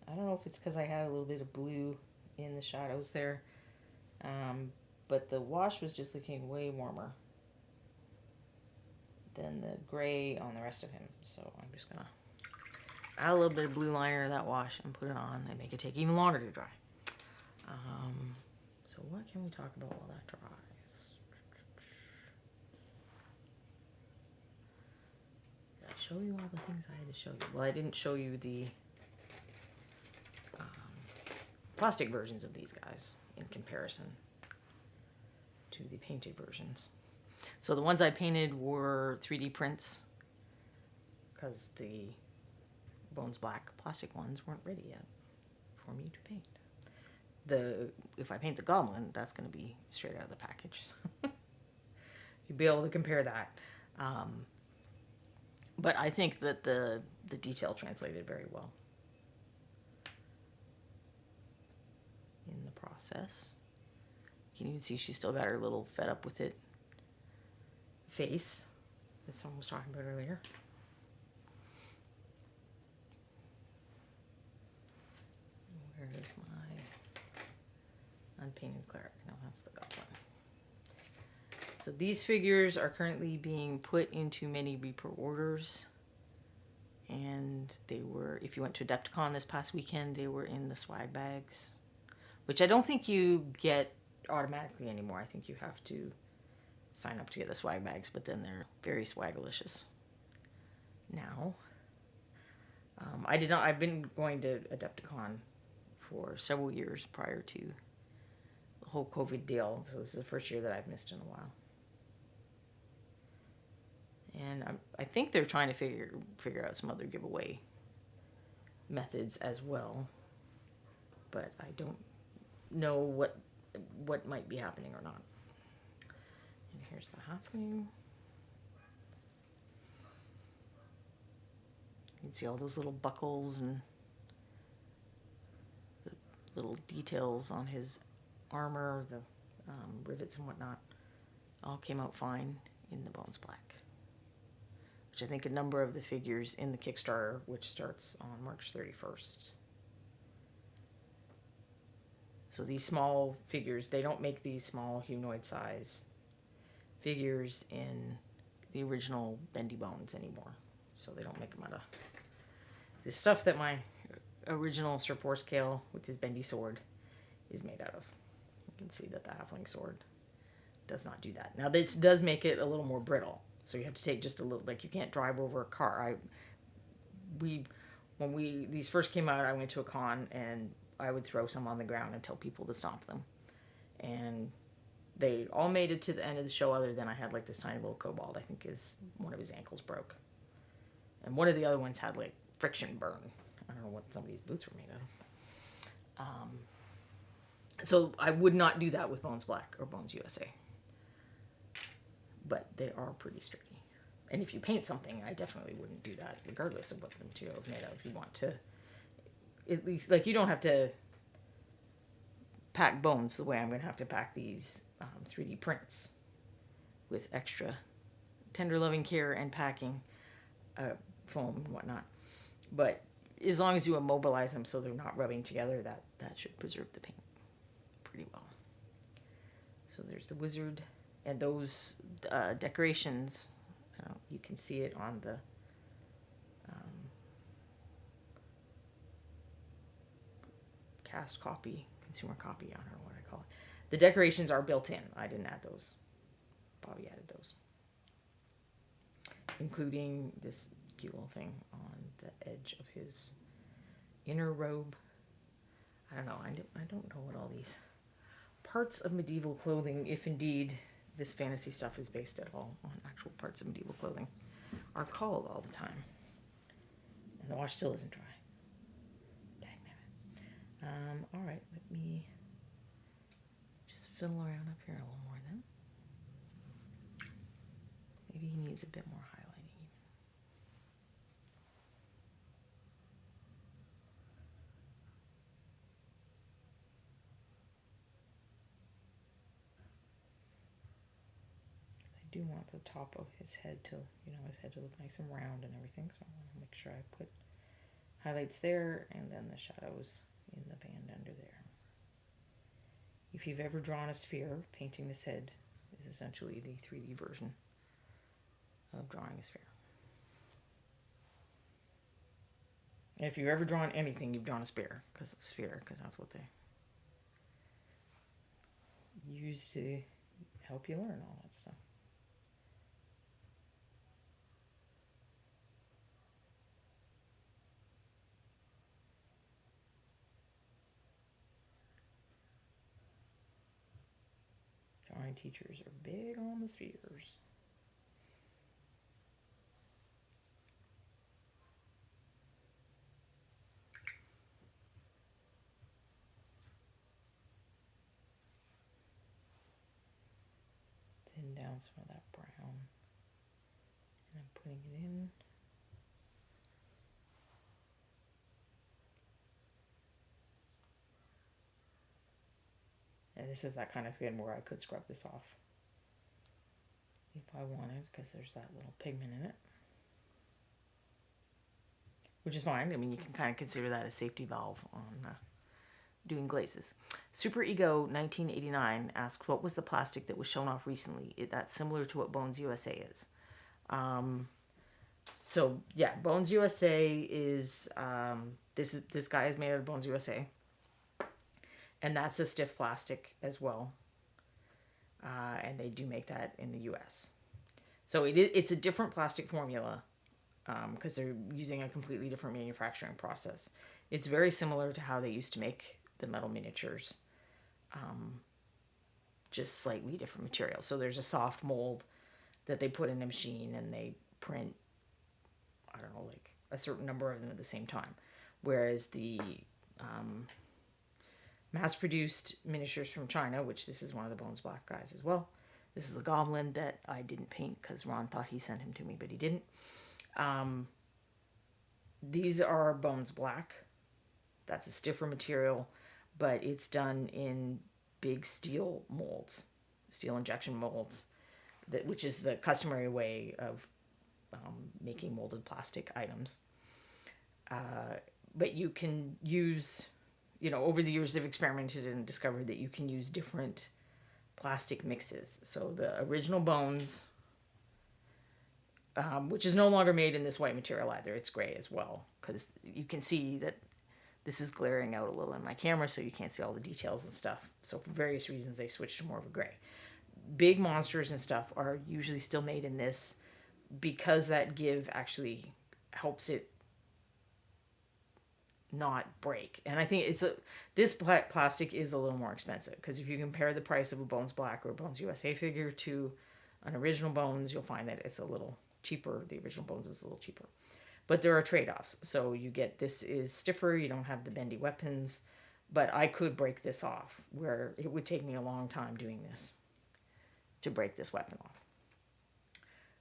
I don't know if it's because I had a little bit of blue in the shadows there, but the wash was just looking way warmer than the gray on the rest of him. So I'm just going to add a little bit of blue liner to that wash and put it on and make it take even longer to dry. So what can we talk about while that dries? Did I show you all the things I had to show you? Well, I didn't show you the plastic versions of these guys in comparison to the painted versions. So the ones I painted were 3D prints because the Bones Black plastic ones weren't ready yet for me to paint. If I paint the goblin, that's going to be straight out of the package. You'll be able to compare that. But I think that the detail translated very well in the process. You can even see she's still got her little fed up with it face that someone was talking about earlier. Where's my unpainted cleric? No, that's the goblin. So these figures are currently being put into many Reaper orders. And they were, if you went to Adepticon this past weekend, they were in the swag bags, which I don't think you get automatically anymore. I think you have to sign up to get the swag bags, but then they're very swagalicious now. I've been going to Adepticon for several years prior to the whole COVID deal. So this is the first year that I've missed in a while. And I think they're trying to figure out some other giveaway methods as well. But I don't know what might be happening or not. And here's the halfling. You can see all those little buckles and the little details on his armor, the rivets and whatnot, all came out fine in the Bones Black. Which I think a number of the figures in the Kickstarter, which starts on March 31st. So these small figures, they don't make these small humanoid size figures in the original Bendy Bones anymore. So they don't make them out of the stuff that my original Sir Forscale with his bendy sword is made out of. You can see that the halfling sword does not do that. Now this does make it a little more brittle. So you have to take just a little, like you can't drive over a car. When these first came out, I went to a con and I would throw some on the ground and tell people to stomp them. And they all made it to the end of the show, other than I had like this tiny little kobold, I think one of his ankles broke. And one of the other ones had like friction burn. I don't know what some of these boots were made of. So I would not do that with Bones Black or Bones USA. But they are pretty sturdy. And if you paint something, I definitely wouldn't do that, regardless of what the material is made of. If you want to, at least, like, you don't have to pack bones the way I'm going to have to pack these 3D prints with extra tender loving care and packing foam and whatnot. But as long as you immobilize them so they're not rubbing together, that should preserve the paint pretty well. So there's the wizard. And those decorations, you can see it on the cast copy, consumer copy, I don't know what I call it. The decorations are built in. I didn't add those. Bobby added those. Including this cute little thing on the edge of his inner robe. I don't know. I don't know what all these parts of medieval clothing, if indeed this fantasy stuff is based at all on actual parts of medieval clothing, are called all the time. And the wash still isn't dry. Dang it. All right, let me just fiddle around up here a little more then. Maybe he needs a bit more highlighting. I do want the top of his head to, his head to look nice and round and everything. So I want to make sure I put highlights there and then the shadows in the band under there. If you've ever drawn a sphere, painting this head is essentially the 3D version of drawing a sphere. And if you've ever drawn anything, you've drawn a sphere, because that's what they use to help you learn all that stuff. Drawing teachers are big on the spheres. Thin down some of that brown. And I'm putting it in. And this is that kind of skin where I could scrub this off if I wanted, because there's that little pigment in it. Which is fine. I mean, you can kind of consider that a safety valve on doing glazes. Super Ego 1989 asks, what was the plastic that was shown off recently? That's similar to what Bones USA is. So yeah, Bones USA is this guy is made out of Bones USA. And that's a stiff plastic as well. And they do make that in the US. So it's a different plastic formula because they're using a completely different manufacturing process. It's very similar to how they used to make the metal miniatures, just slightly different material. So there's a soft mold that they put in a machine and they print, I don't know, like a certain number of them at the same time. Whereas the mass-produced miniatures from China, which this is one of the Bones Black guys as well. This is the goblin that I didn't paint because Ron thought he sent him to me, but he didn't. These are Bones Black. That's a stiffer material, but it's done in big steel molds, steel injection molds, which is the customary way of making molded plastic items. But you can use, over the years they've experimented and discovered that you can use different plastic mixes. So the original Bones, which is no longer made in this white material either, it's gray as well, because you can see that this is glaring out a little in my camera, so you can't see all the details and stuff. So for various reasons, they switched to more of a gray. Big monsters and stuff are usually still made in this because that give actually helps it not break. And I think this plastic is a little more expensive, because if you compare the price of a Bones Black or a Bones USA figure to an original Bones, you'll find that it's a little cheaper. The original Bones is a little cheaper. But there are trade-offs. So you get, this is stiffer, you don't have the bendy weapons, but I could break this off, where it would take me a long time doing this to break this weapon off.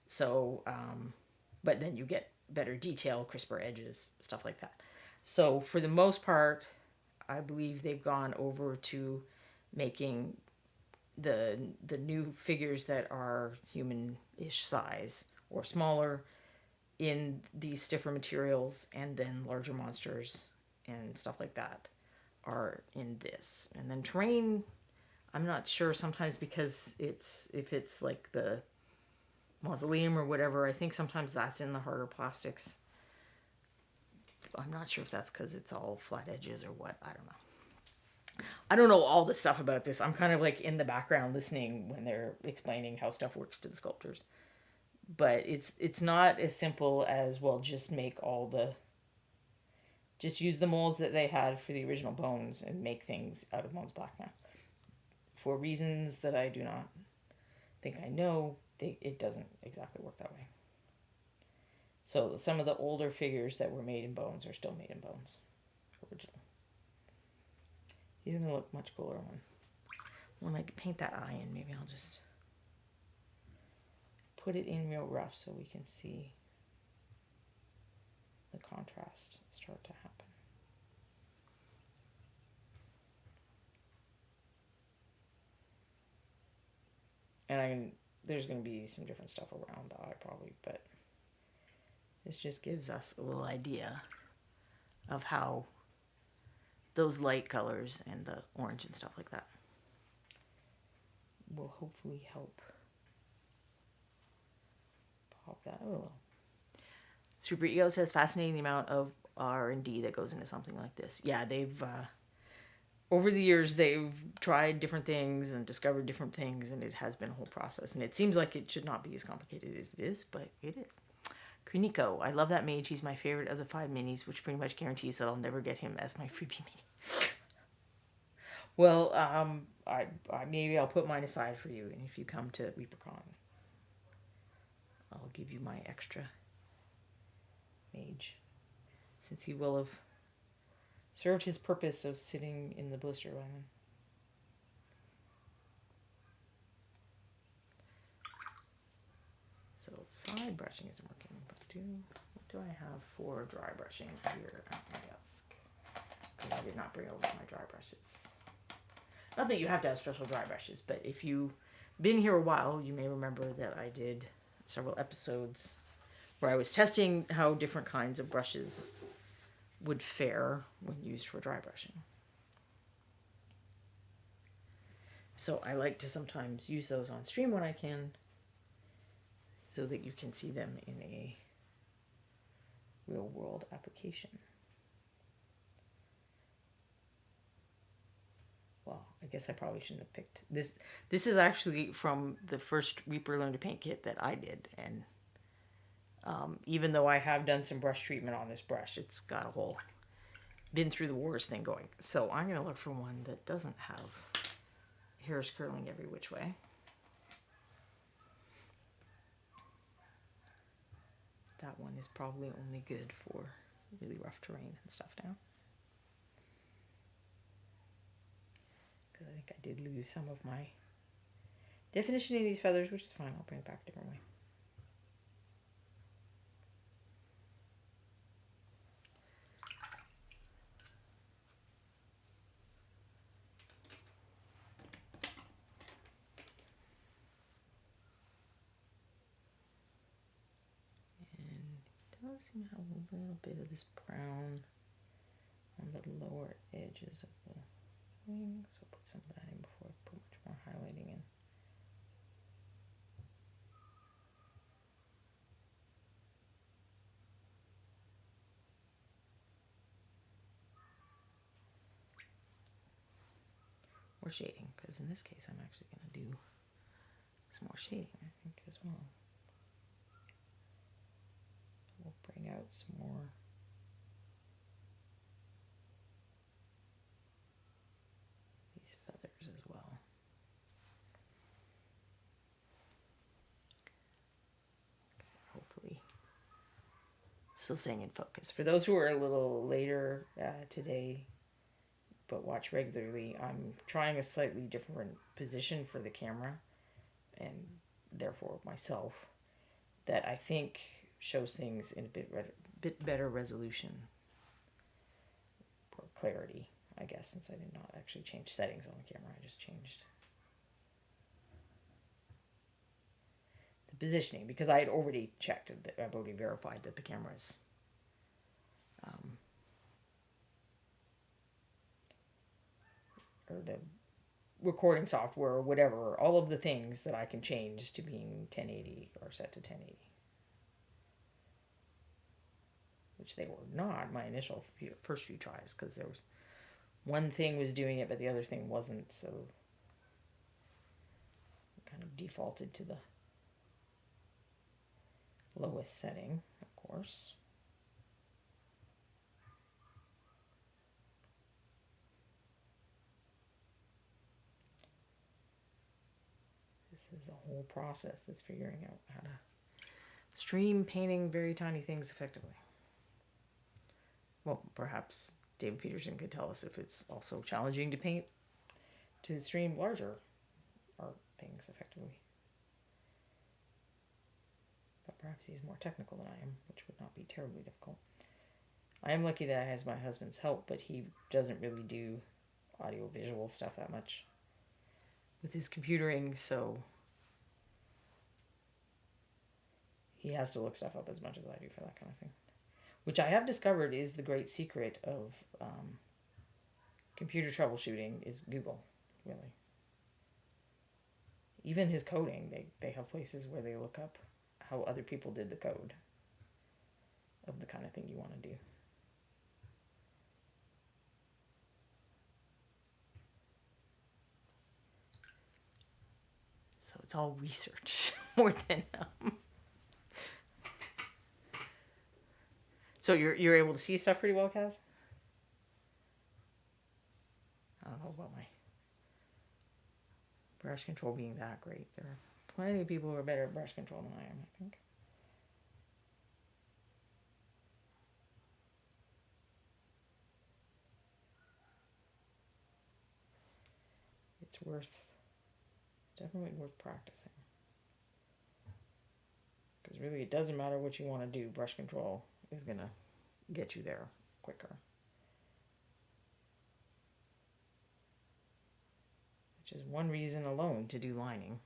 So, but then you get better detail, crisper edges, stuff like that. So for the most part, I believe they've gone over to making the new figures that are human-ish size or smaller in these stiffer materials, and then larger monsters and stuff like that are in this. And then terrain, I'm not sure sometimes, because if it's like the mausoleum or whatever, I think sometimes that's in the harder plastics. I'm not sure if that's because it's all flat edges or what. I don't know. I don't know all the stuff about this. I'm kind of like in the background listening when they're explaining how stuff works to the sculptors. But it's not as simple as, well, just use the molds that they had for the original Bones and make things out of Bones Black now. For reasons that I do not think I know, it doesn't exactly work that way. So some of the older figures that were made in Bones are still made in Bones. Original. He's going to look much cooler when I paint that eye in. Maybe I'll just put it in real rough so we can see the contrast start to happen. And there's going to be some different stuff around the eye probably, but this just gives us a little idea of how those light colors and the orange and stuff like that will hopefully help pop that out a little. Super Ego says, fascinating the amount of R&D that goes into something like this. Yeah, they've over the years they've tried different things and discovered different things, and it has been a whole process. And it seems like it should not be as complicated as it is, but it is. Kriniko, I love that mage. He's my favorite of the 5 minis, which pretty much guarantees that I'll never get him as my freebie mini. Well, I maybe I'll put mine aside for you, and if you come to ReaperCon, I'll give you my extra mage, since he will have served his purpose of sitting in the blister by then. So side brushing isn't working, but what do I have for dry brushing here at my desk? Because I did not bring over my dry brushes. Not that you have to have special dry brushes, but if you've been here a while, you may remember that I did several episodes where I was testing how different kinds of brushes would fare when used for dry brushing. So I like to sometimes use those on stream when I can, so that you can see them in a real world application. Well, I guess I probably shouldn't have picked this. This is actually from the first Reaper Learn to Paint kit that I did, and even though I have done some brush treatment on this brush, it's got a whole been through the worst thing going. So I'm going to look for one that doesn't have hairs curling every which way. That one is probably only good for really rough terrain and stuff now. Because I think I did lose some of my definition of these feathers, which is fine. I'll bring it back a different way. Does seem to have a little bit of this brown on the lower edges of the wings. So I'll put some of that in before I put much more highlighting in. Or shading, because in this case I'm actually going to do some more shading, I think, as well. We'll bring out some more these feathers as well. Hopefully still staying in focus. For those who are a little later today but watch regularly, I'm trying a slightly different position for the camera and therefore myself that I think shows things in a bit better resolution or clarity, I guess, since I did not actually change settings on the camera. I just changed the positioning because I had already checked it. I've already verified that the camera's or the recording software or whatever, all of the things that I can change to being 1080 are set to 1080. Which they were not my initial first few tries, because there was one thing was doing it but the other thing wasn't, so I kind of defaulted to the lowest setting, of course. This is a whole process that's figuring out how to stream painting very tiny things effectively. Well, perhaps David Peterson could tell us if it's also challenging to paint, to stream larger art things effectively. But perhaps he's more technical than I am, which would not be terribly difficult. I am lucky that I has my husband's help, but he doesn't really do audio-visual stuff that much with his computering, so he has to look stuff up as much as I do for that kind of thing. Which I have discovered is the great secret of computer troubleshooting is Google, really. Even his coding, they have places where they look up how other people did the code of the kind of thing you want to do. So it's all research more than... So you're able to see stuff pretty well, Kaz? I don't know about my brush control being that great. There are plenty of people who are better at brush control than I am, I think. It's definitely worth practicing. Because really it doesn't matter what you want to do, brush control is going to get you there quicker. Which is one reason alone to do lining,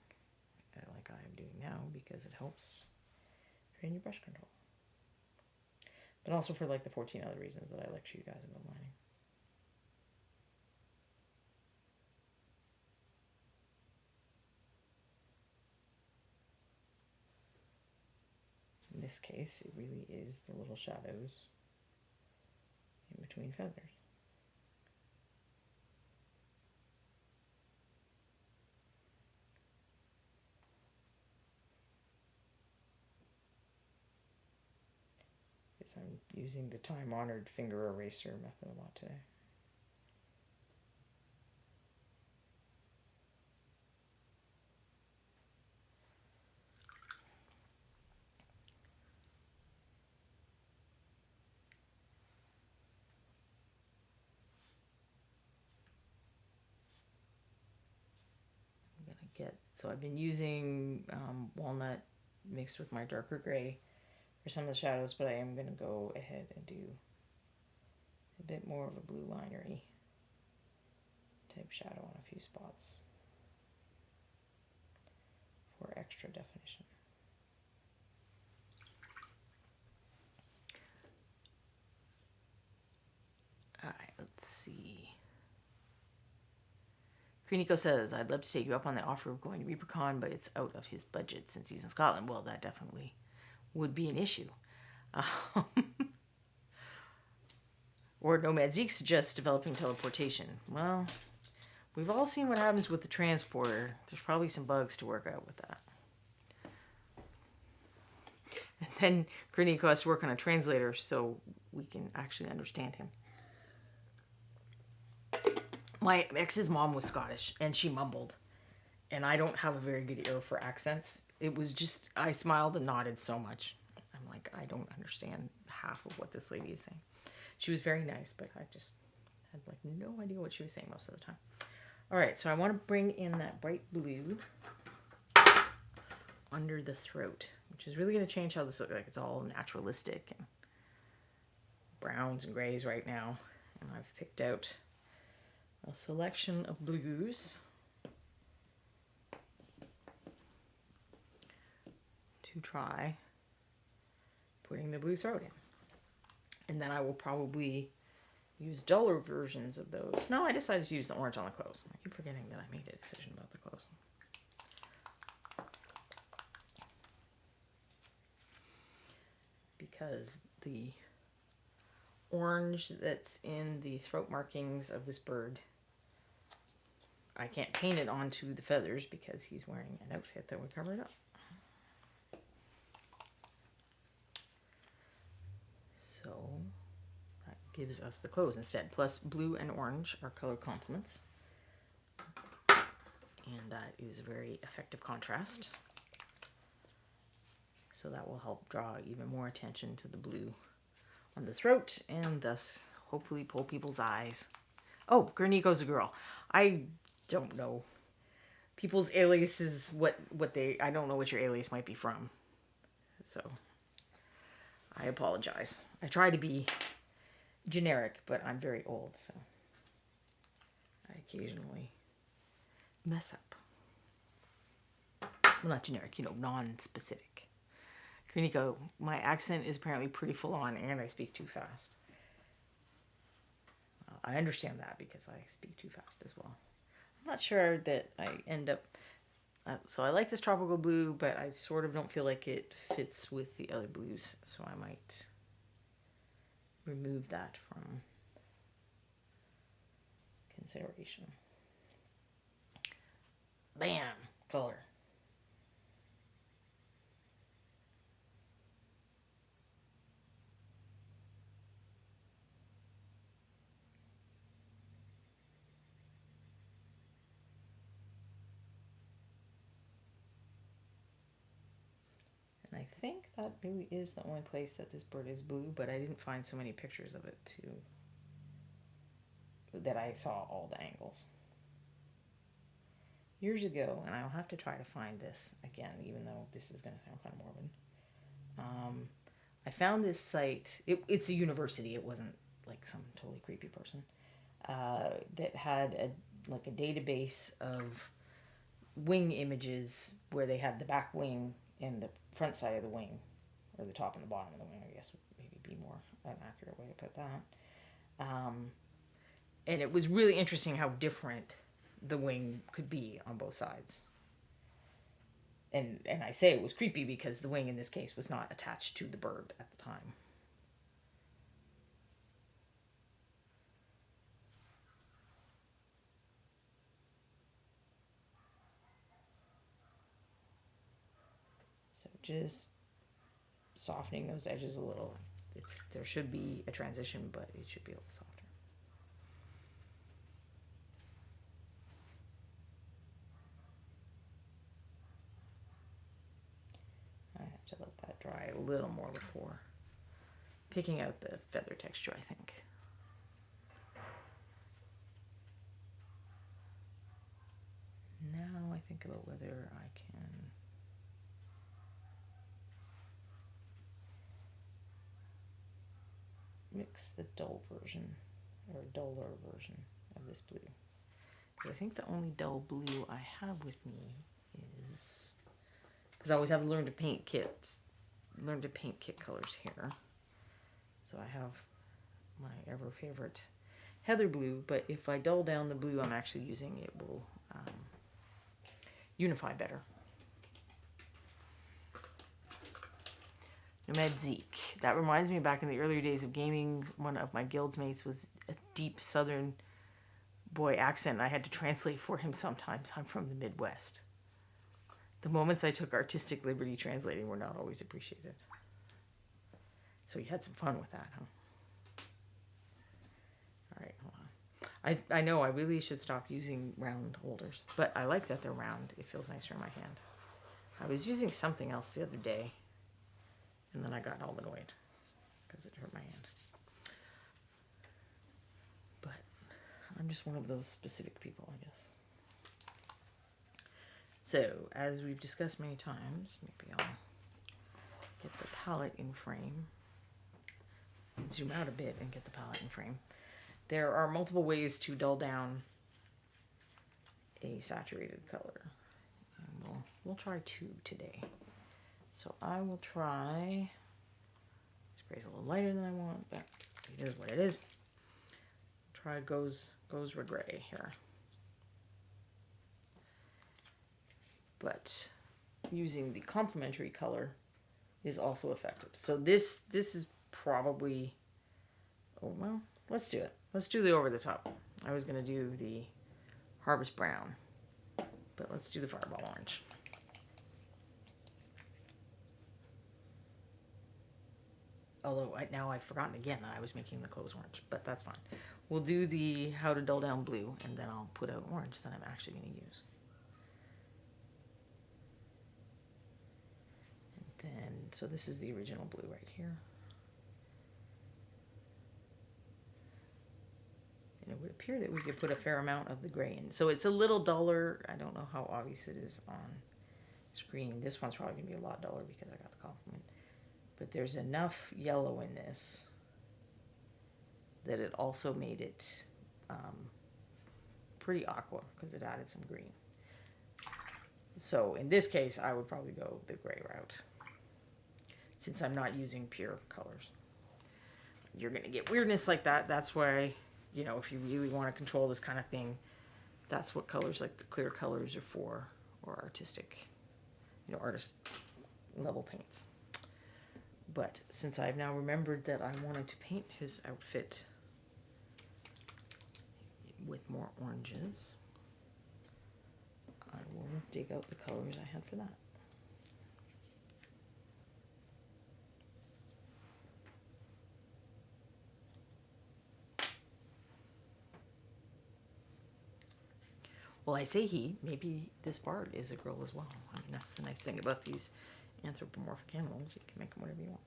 like I am doing now, because it helps train your brush control. But also for like the 14 other reasons that I lecture you guys about lining. In this case, it really is the little shadows in between feathers. I'm using the time-honored finger eraser method a lot today. So I've been using walnut mixed with my darker gray for some of the shadows, but I am going to go ahead and do a bit more of a blue linery type shadow on a few spots for extra definition. Alright, let's see. Kreniko says, I'd love to take you up on the offer of going to ReaperCon, but it's out of his budget since he's in Scotland. Well, that definitely would be an issue. Or Nomad Zeke suggests developing teleportation. Well, we've all seen what happens with the transporter. There's probably some bugs to work out with that. And then Kreniko has to work on a translator so we can actually understand him. My ex's mom was Scottish, and she mumbled. And I don't have a very good ear for accents. It was just, I smiled and nodded so much. I'm like, I don't understand half of what this lady is saying. She was very nice, but I just had like no idea what she was saying most of the time. All right, so I want to bring in that bright blue under the throat, which is really going to change how this looks like. It's all naturalistic and browns and grays right now. And I've picked out a selection of blues to try putting the blue throat in. And then I will probably use duller versions of those. No, I decided to use the orange on the clothes. I keep forgetting that I made a decision about the clothes. Because the orange that's in the throat markings of this bird, I can't paint it onto the feathers because he's wearing an outfit that would cover it up. So that gives us the clothes instead. Plus blue and orange are color complements. And that is a very effective contrast. So that will help draw even more attention to the blue on the throat and thus hopefully pull people's eyes. Oh, Gerniko's a girl. I don't know. People's aliases, I don't know what your alias might be from. So, I apologize. I try to be generic, but I'm very old, so I occasionally mess up. Well, not generic, non-specific. Kreniko, my accent is apparently pretty full on and I speak too fast. I understand that because I speak too fast as well. I'm not sure that I end up... so I like this tropical blue, but I sort of don't feel like it fits with the other blues. So I might remove that from consideration. Bam! Color. I think that really is the only place that this bird is blue, but I didn't find so many pictures of it that I saw all the angles. Years ago, and I'll have to try to find this again, even though this is going to sound kind of morbid. I found this site. It's a university. It wasn't like some totally creepy person that had a database of wing images where they had the back wing and the front side of the wing, or the top and the bottom of the wing, I guess would maybe be more an accurate way to put that. And it was really interesting how different the wing could be on both sides. And I say it was creepy because the wing in this case was not attached to the bird at the time. So just softening those edges a little. there should be a transition, but it should be a little softer. I have to let that dry a little more before picking out the feather texture, I think. Now I think about whether I can mix the dull version or duller version of this blue. But I think the only dull blue I have with me is, because I always have learn to paint kit colors here. So I have my ever favorite heather blue, but if I dull down the blue I'm actually using, it will unify better. Nomad Zeke. That reminds me, back in the earlier days of gaming, one of my guild's mates was a deep southern boy accent. I had to translate for him sometimes. I'm from the Midwest. The moments I took artistic liberty translating were not always appreciated. So you had some fun with that, huh? All right, hold on. I know I really should stop using round holders, but I like that they're round. It feels nicer in my hand. I was using something else the other day, and then I got all annoyed because it hurt my hand. But I'm just one of those specific people, I guess. So, as we've discussed many times, maybe I'll get the palette in frame. Zoom out a bit and get the palette in frame. There are multiple ways to dull down a saturated color. And we'll try 2 today. So I will try, this gray's a little lighter than I want, but it is what it is. Try goes gray here. But using the complementary color is also effective. So this is probably, oh well, let's do it. Let's do the over the top. I was going to do the harvest brown, but let's do the fireball orange. Although now I've forgotten again that I was making the clothes orange, but that's fine. We'll do the how to dull down blue, and then I'll put out orange that I'm actually going to use. And then, so this is the original blue right here. And it would appear that we could put a fair amount of the gray in. So it's a little duller. I don't know how obvious it is on screen. This one's probably going to be a lot duller because I got the compliment. But there's enough yellow in this that it also made it pretty aqua because it added some green. So in this case, I would probably go the gray route since I'm not using pure colors. You're going to get weirdness like that. That's why, you know, if you really want to control this kind of thing, that's what colors like the clear colors are for, or artistic, you know, artist level paints. But since I've now remembered that I wanted to paint his outfit with more oranges, I will dig out the colors I had for that. Well, I say he, maybe this bard is a girl as well. I mean, that's the nice thing about these anthropomorphic animals. You can make them whatever you want.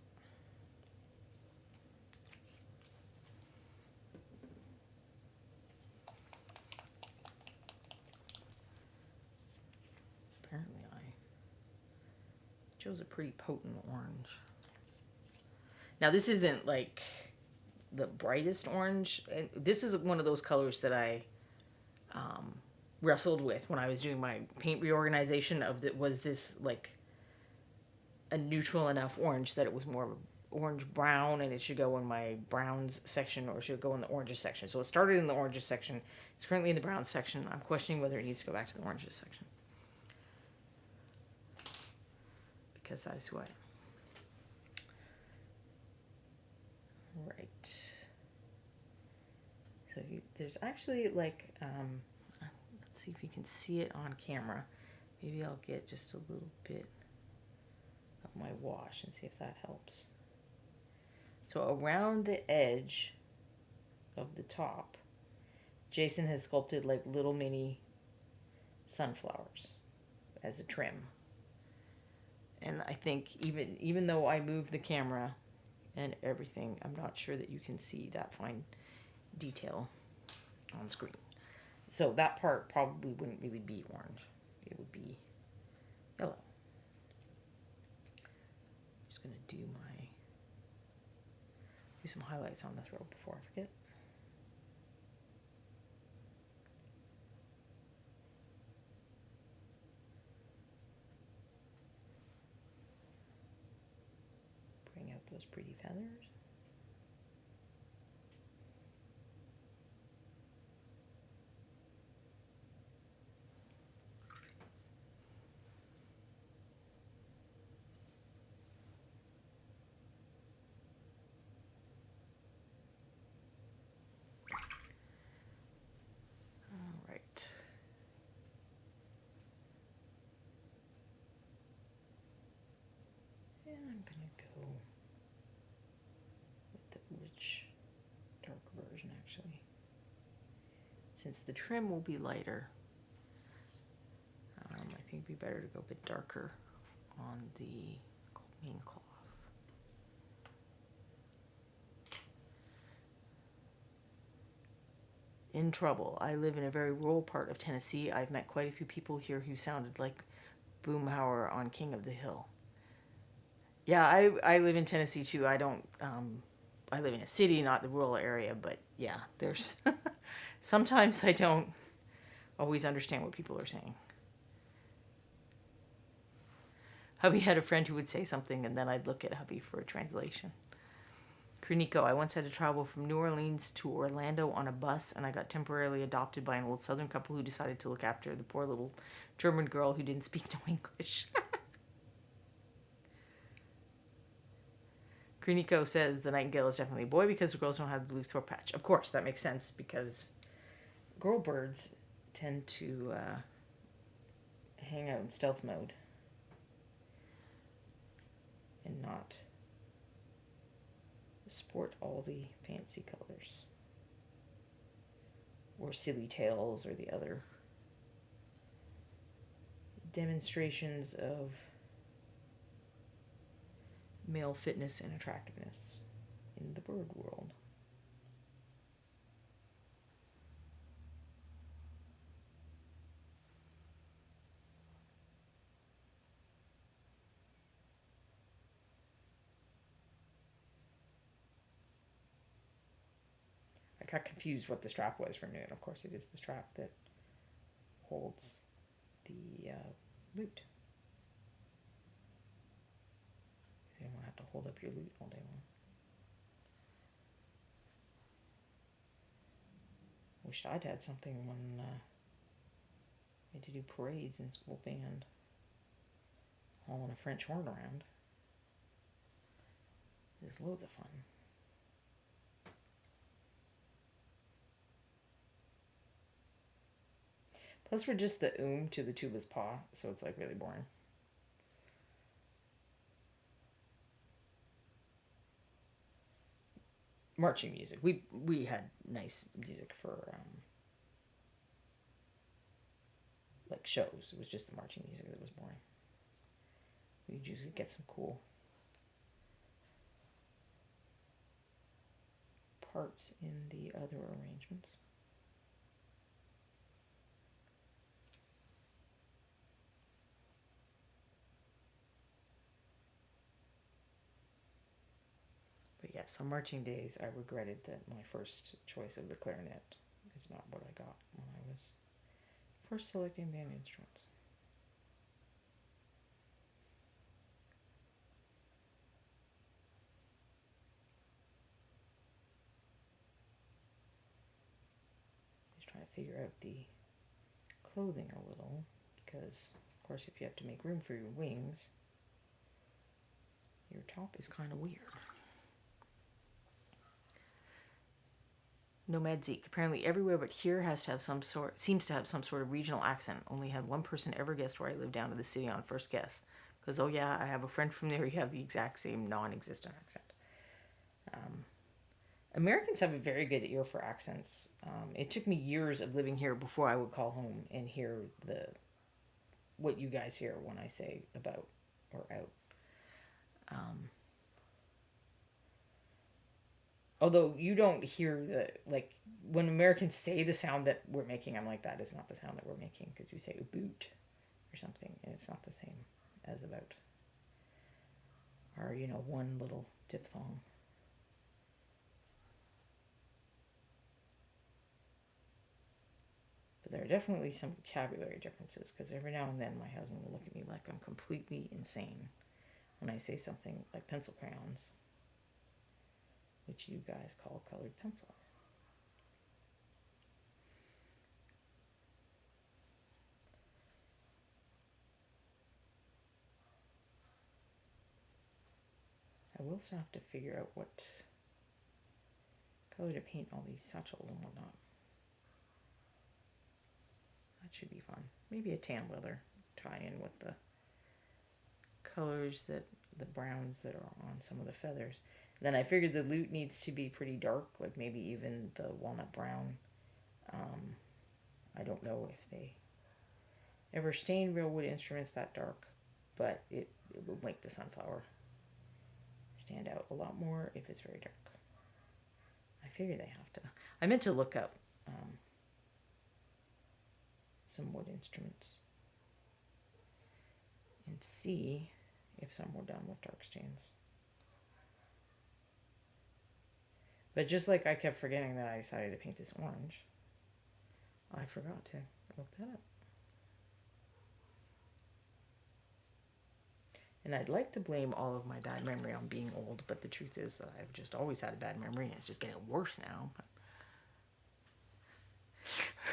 Apparently I chose a pretty potent orange. Now this isn't like the brightest orange. And this is one of those colors that I wrestled with when I was doing my paint reorganization of the, was this like a neutral enough orange that it was more of an orange brown and it should go in my browns section or should it go in the oranges section. So it started in the oranges section. It's currently in the brown section. I'm questioning whether it needs to go back to the oranges section. Because that is who I am. Right. So there's actually like, let's see if we can see it on camera. Maybe I'll get just a little bit of my wash and see if that helps. So around the edge of the top, Jason has sculpted like little mini sunflowers as a trim. And I think even though I move the camera and everything, I'm not sure that you can see that fine detail on screen. So that part probably wouldn't really be orange. It would be yellow. I'm just going to do some highlights on this row before I forget. Bring out those pretty feathers. I'm going to go with the rich, dark version, actually. Since the trim will be lighter, I think it'd be better to go a bit darker on the main cloth. In trouble. I live in a very rural part of Tennessee. I've met quite a few people here who sounded like Boomhauer on King of the Hill. Yeah, I live in Tennessee too. I live in a city, not the rural area, but yeah, there's sometimes I don't always understand what people are saying. Hubby had a friend who would say something and then I'd look at hubby for a translation. Kruniko, I once had to travel from New Orleans to Orlando on a bus, and I got temporarily adopted by an old Southern couple who decided to look after the poor little German girl who didn't speak no English. Kruniko says the nightingale is definitely a boy because the girls don't have the blue throat patch. Of course, that makes sense because girl birds tend to hang out in stealth mode and not sport all the fancy colors or silly tails or the other demonstrations of male fitness and attractiveness in the bird world. I got confused what the strap was for a minute. Of course, it is the strap that holds the lute. You don't have to hold up your lute all day long. Wished I'd had something when I had to do parades in school band, hauling a French horn around. It's loads of fun. Plus, we're just the to the tuba's paw, so it's like really boring. Marching music. We had nice music for like shows. It was just the marching music that was boring. We'd usually get some cool parts in the other arrangements. But yes, on marching days, I regretted that my first choice of the clarinet is not what I got when I was first selecting band instruments. Just trying to figure out the clothing a little, because, of course, if you have to make room for your wings, your top is kind of weird. Nomad Zeke. Apparently everywhere but here seems to have some sort of regional accent. Only had one person ever guessed where I live down to the city on first guess. Because, oh yeah, I have a friend from there, you have the exact same non-existent accent. Americans have a very good ear for accents. It took me years of living here before I would call home and hear what you guys hear when I say about or out. Although you don't hear when Americans say the sound that we're making, I'm like, that is not the sound that we're making, because we say boot or something, and it's not the same as about. Or, one little diphthong. But there are definitely some vocabulary differences, because every now and then my husband will look at me like I'm completely insane when I say something like pencil crayons, which you guys call colored pencils. I will still have to figure out what color to paint all these satchels and whatnot. That should be fun. Maybe a tan leather tie in with the colors the browns that are on some of the feathers. Then I figured the loot needs to be pretty dark, like maybe even the walnut brown. I don't know if they ever stained real wood instruments that dark, but it would make the sunflower stand out a lot more if it's very dark. I figure they have to. I meant to look up some wood instruments and see if some were done with dark stains. But just like I kept forgetting that I decided to paint this orange, I forgot to look that up. And I'd like to blame all of my bad memory on being old, but the truth is that I've just always had a bad memory, and it's just getting worse now.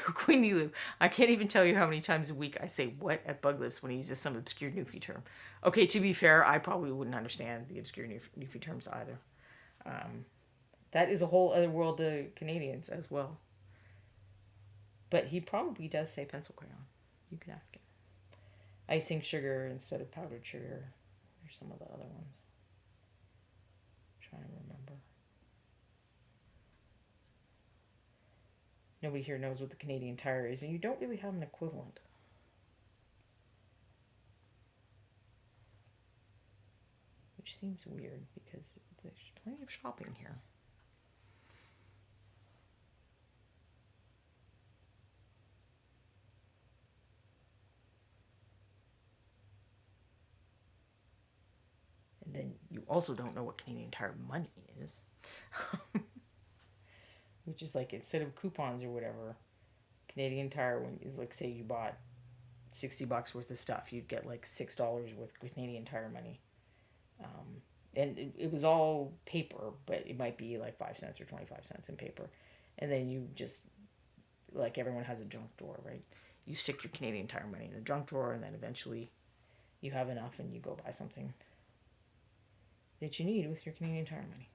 Queenie Lou, I can't even tell you how many times a week I say what at Bug Lips when he uses some obscure Newfie term. Okay, to be fair, I probably wouldn't understand the obscure Newfie terms either. That is a whole other world to Canadians as well. But he probably does say pencil crayon. You can ask him. Icing sugar instead of powdered sugar. There's some of the other ones. I'm trying to remember. Nobody here knows what the Canadian Tire is, and you don't really have an equivalent. Which seems weird, because there's plenty of shopping here. And then you also don't know what Canadian Tire money is. Which is like, instead of coupons or whatever, Canadian Tire, when like say you bought $60 worth of stuff, you'd get like $6 worth of Canadian Tire money. And it was all paper, but it might be like 5 cents or 25 cents in paper. And then you just, like everyone has a junk drawer, right? You stick your Canadian Tire money in the junk drawer, and then eventually you have enough and you go buy something that you need with your Canadian Tire money.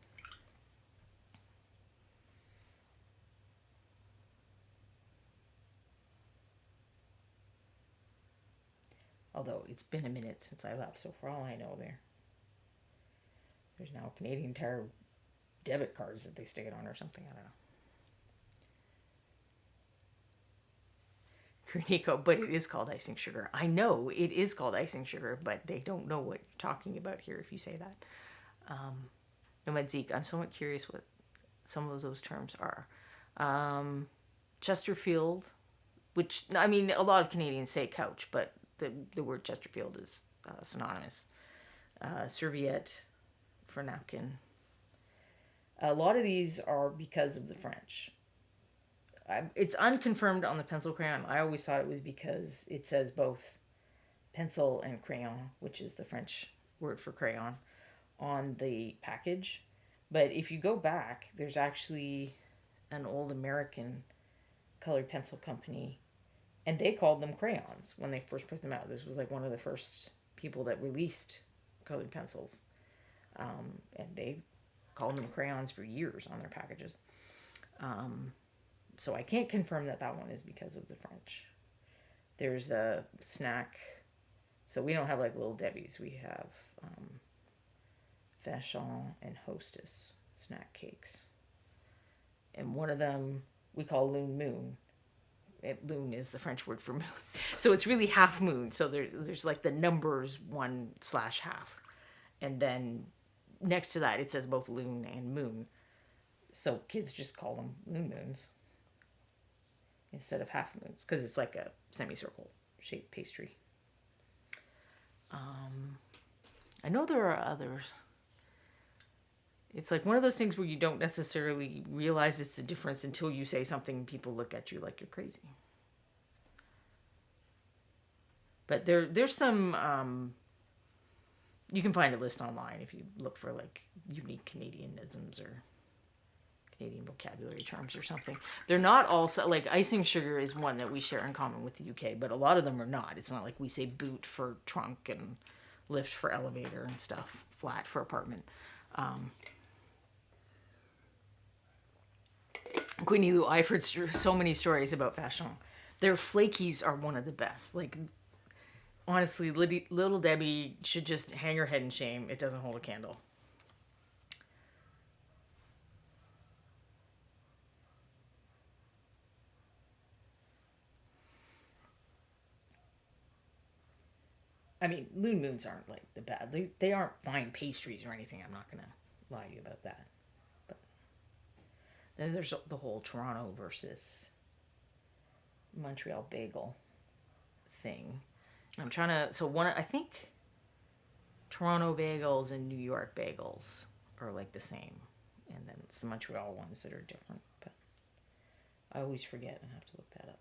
Although it's been a minute since I left, so for all I know, there's now Canadian Tire debit cards that they stick it on or something. I don't know. Nico, but it is called icing sugar. I know it is called icing sugar, but they don't know what you're talking about here if you say that. Nomad Zeke, I'm somewhat curious what some of those terms are. Chesterfield, which, I mean, a lot of Canadians say couch, but the word Chesterfield is synonymous. Serviette for napkin. A lot of these are because of the French. It's unconfirmed on the pencil crayon. I always thought it was because it says both pencil and crayon, which is the French word for crayon, on the package. But if you go back, there's actually an old American colored pencil company, and they called them crayons when they first put them out. This was like one of the first people that released colored pencils. And they called them crayons for years on their packages. So I can't confirm that one is because of the French. There's a snack. So we don't have like Little Debbie's. We have Vachon and Hostess snack cakes. And one of them we call Loon Moon. Loon is the French word for moon. So it's really half moon. So there's like the numbers 1/half. And then next to that it says both loon and moon. So kids just call them Loon Moons instead of half moons because it's like a semicircle shaped pastry. I know there are others. It's like one of those things where you don't necessarily realize it's a difference until you say something and people look at you like you're crazy. But there's some, you can find a list online if you look for like unique Canadianisms or Canadian vocabulary terms or something. They're not all, like icing sugar is one that we share in common with the UK, but a lot of them are not. It's not like we say boot for trunk and lift for elevator and stuff, flat for apartment. Queenie Lou, I've heard so many stories about Vachon. Their flakies are one of the best. Like, honestly, Little Debbie should just hang her head in shame. It doesn't hold a candle. I mean, Loon Moons aren't like the bad. They aren't fine pastries or anything. I'm not going to lie to you about that. But then there's the whole Toronto versus Montreal bagel thing. I'm trying to, so I think Toronto bagels and New York bagels are like the same. And then it's the Montreal ones that are different. But I always forget and have to look that up.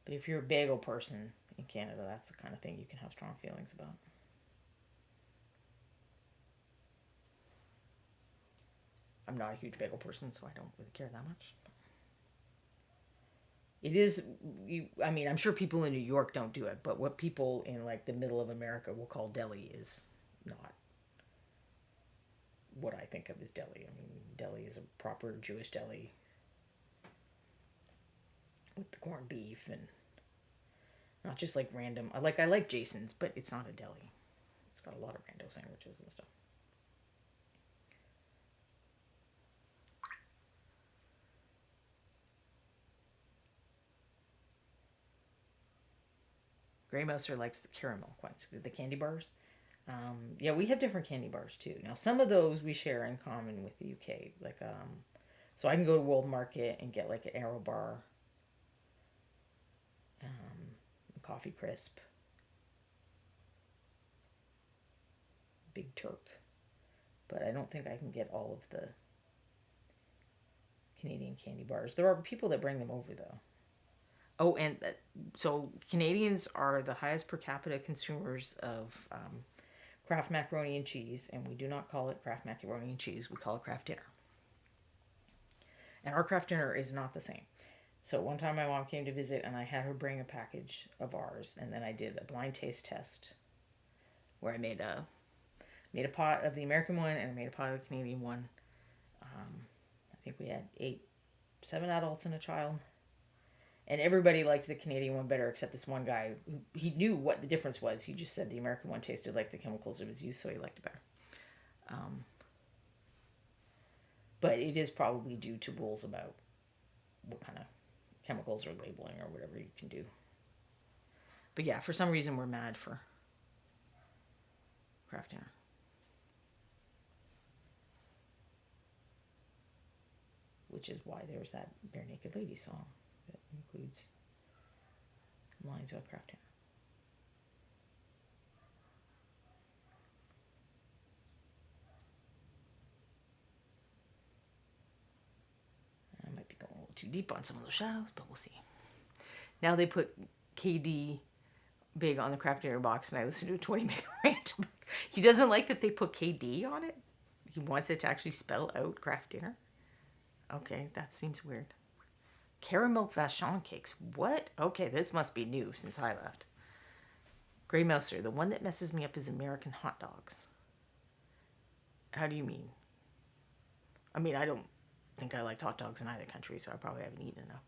But if you're a bagel person in Canada, that's the kind of thing you can have strong feelings about. I'm not a huge bagel person, so I don't really care that much. It is, I mean, I'm sure people in New York don't do it, but what people in like the middle of America will call deli is not what I think of as deli. I mean, deli is a proper Jewish deli with the corned beef and not just like random. I like Jason's, but it's not a deli. It's got a lot of rando sandwiches and stuff. Grey Mouser likes the caramel quite, the candy bars. Yeah, we have different candy bars too. Now, some of those we share in common with the UK. Like, so I can go to World Market and get like an Arrow bar, a Coffee Crisp, Big Turk, but I don't think I can get all of the Canadian candy bars. There are people that bring them over though. Oh, and so Canadians are the highest per capita consumers of Kraft macaroni and cheese, and we do not call it Kraft macaroni and cheese. We call it Kraft dinner. And our Kraft dinner is not the same. So one time my mom came to visit, and I had her bring a package of ours, and then I did a blind taste test where I made a pot of the American one, and I made a pot of the Canadian one. I think we had 7 adults and a child. And everybody liked the Canadian one better, except this one guy. He knew what the difference was. He just said the American one tasted like the chemicals it was used, so he liked it better. But it is probably due to rules about what kind of chemicals or labeling or whatever you can do. But yeah, for some reason we're mad for Kraft dinner. Which is why there's that Bare Naked Lady song that includes lines about Kraft dinner. I might be going a little too deep on some of those shadows, but we'll see. Now they put KD big on the Kraft dinner box, and I listened to a 20-minute rant. He doesn't like that they put KD on it. He wants it to actually spell out Kraft dinner. Okay, that seems weird. Caramel Vachon cakes. What? Okay, this must be new since I left. Grey Mouser, the one that messes me up is American hot dogs. How do you mean? I mean, I don't think I liked hot dogs in either country, so I probably haven't eaten enough.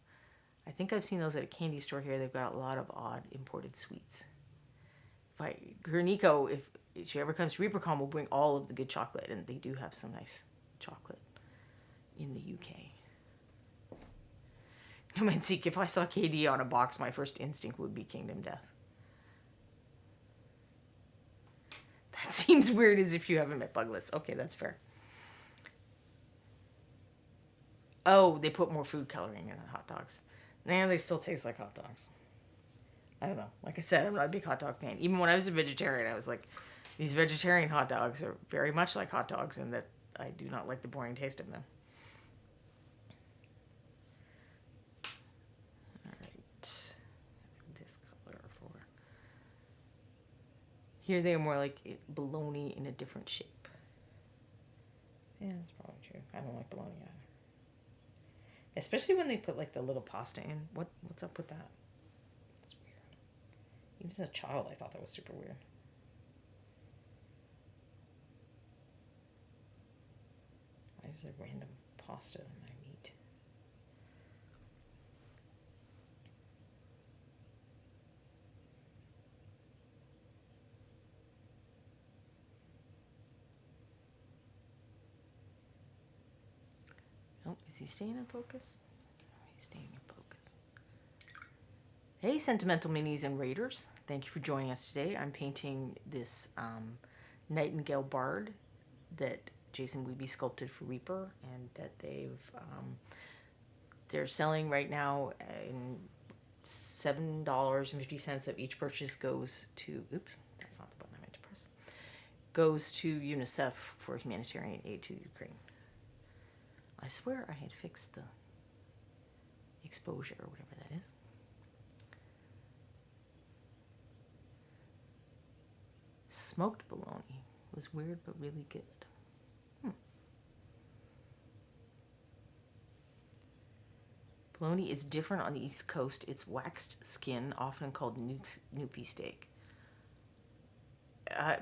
I think I've seen those at a candy store here. They've got a lot of odd imported sweets. If if she ever comes to ReaperCon, we'll bring all of the good chocolate, and they do have some nice chocolate in the UK. No man, Seek, if I saw KD on a box, my first instinct would be Kingdom Death. That seems weird as if you haven't met Buglets. Okay, that's fair. Oh, they put more food coloring in the hot dogs. Nah, they still taste like hot dogs. I don't know. Like I said, I'm not a big hot dog fan. Even when I was a vegetarian, I was like, these vegetarian hot dogs are very much like hot dogs in that I do not like the boring taste of them. Here they are more like bologna in a different shape. Yeah, that's probably true. I don't like bologna either. Especially when they put like the little pasta in. What's up with that? That's weird. Even as a child, I thought that was super weird. Why is there random pasta in my meat? Oh, is he staying in focus? He's staying in focus. Hey, Sentimental Minis and Raiders. Thank you for joining us today. I'm painting this Nightingale Bard that Jason Weeby sculpted for Reaper, and that they're selling right now in $7.50 of each purchase goes to, oops, that's not the button I meant to press, goes to UNICEF for humanitarian aid to Ukraine. I swear I had fixed the exposure or whatever that is. Smoked bologna was weird but really good. Bologna is different on the East Coast. It's waxed skin, often called Newfie steak.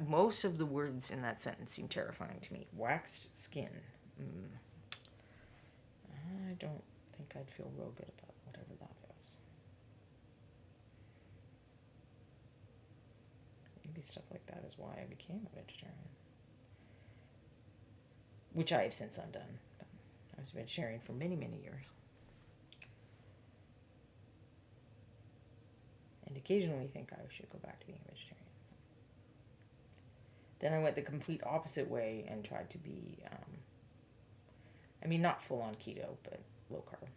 Most of the words in that sentence seem terrifying to me. Waxed skin. I don't think I'd feel real good about whatever that is. Maybe stuff like that is why I became a vegetarian. Which I have since undone. I was a vegetarian for many, many years. And occasionally think I should go back to being a vegetarian. Then I went the complete opposite way and tried to be, not full on keto, but low carb.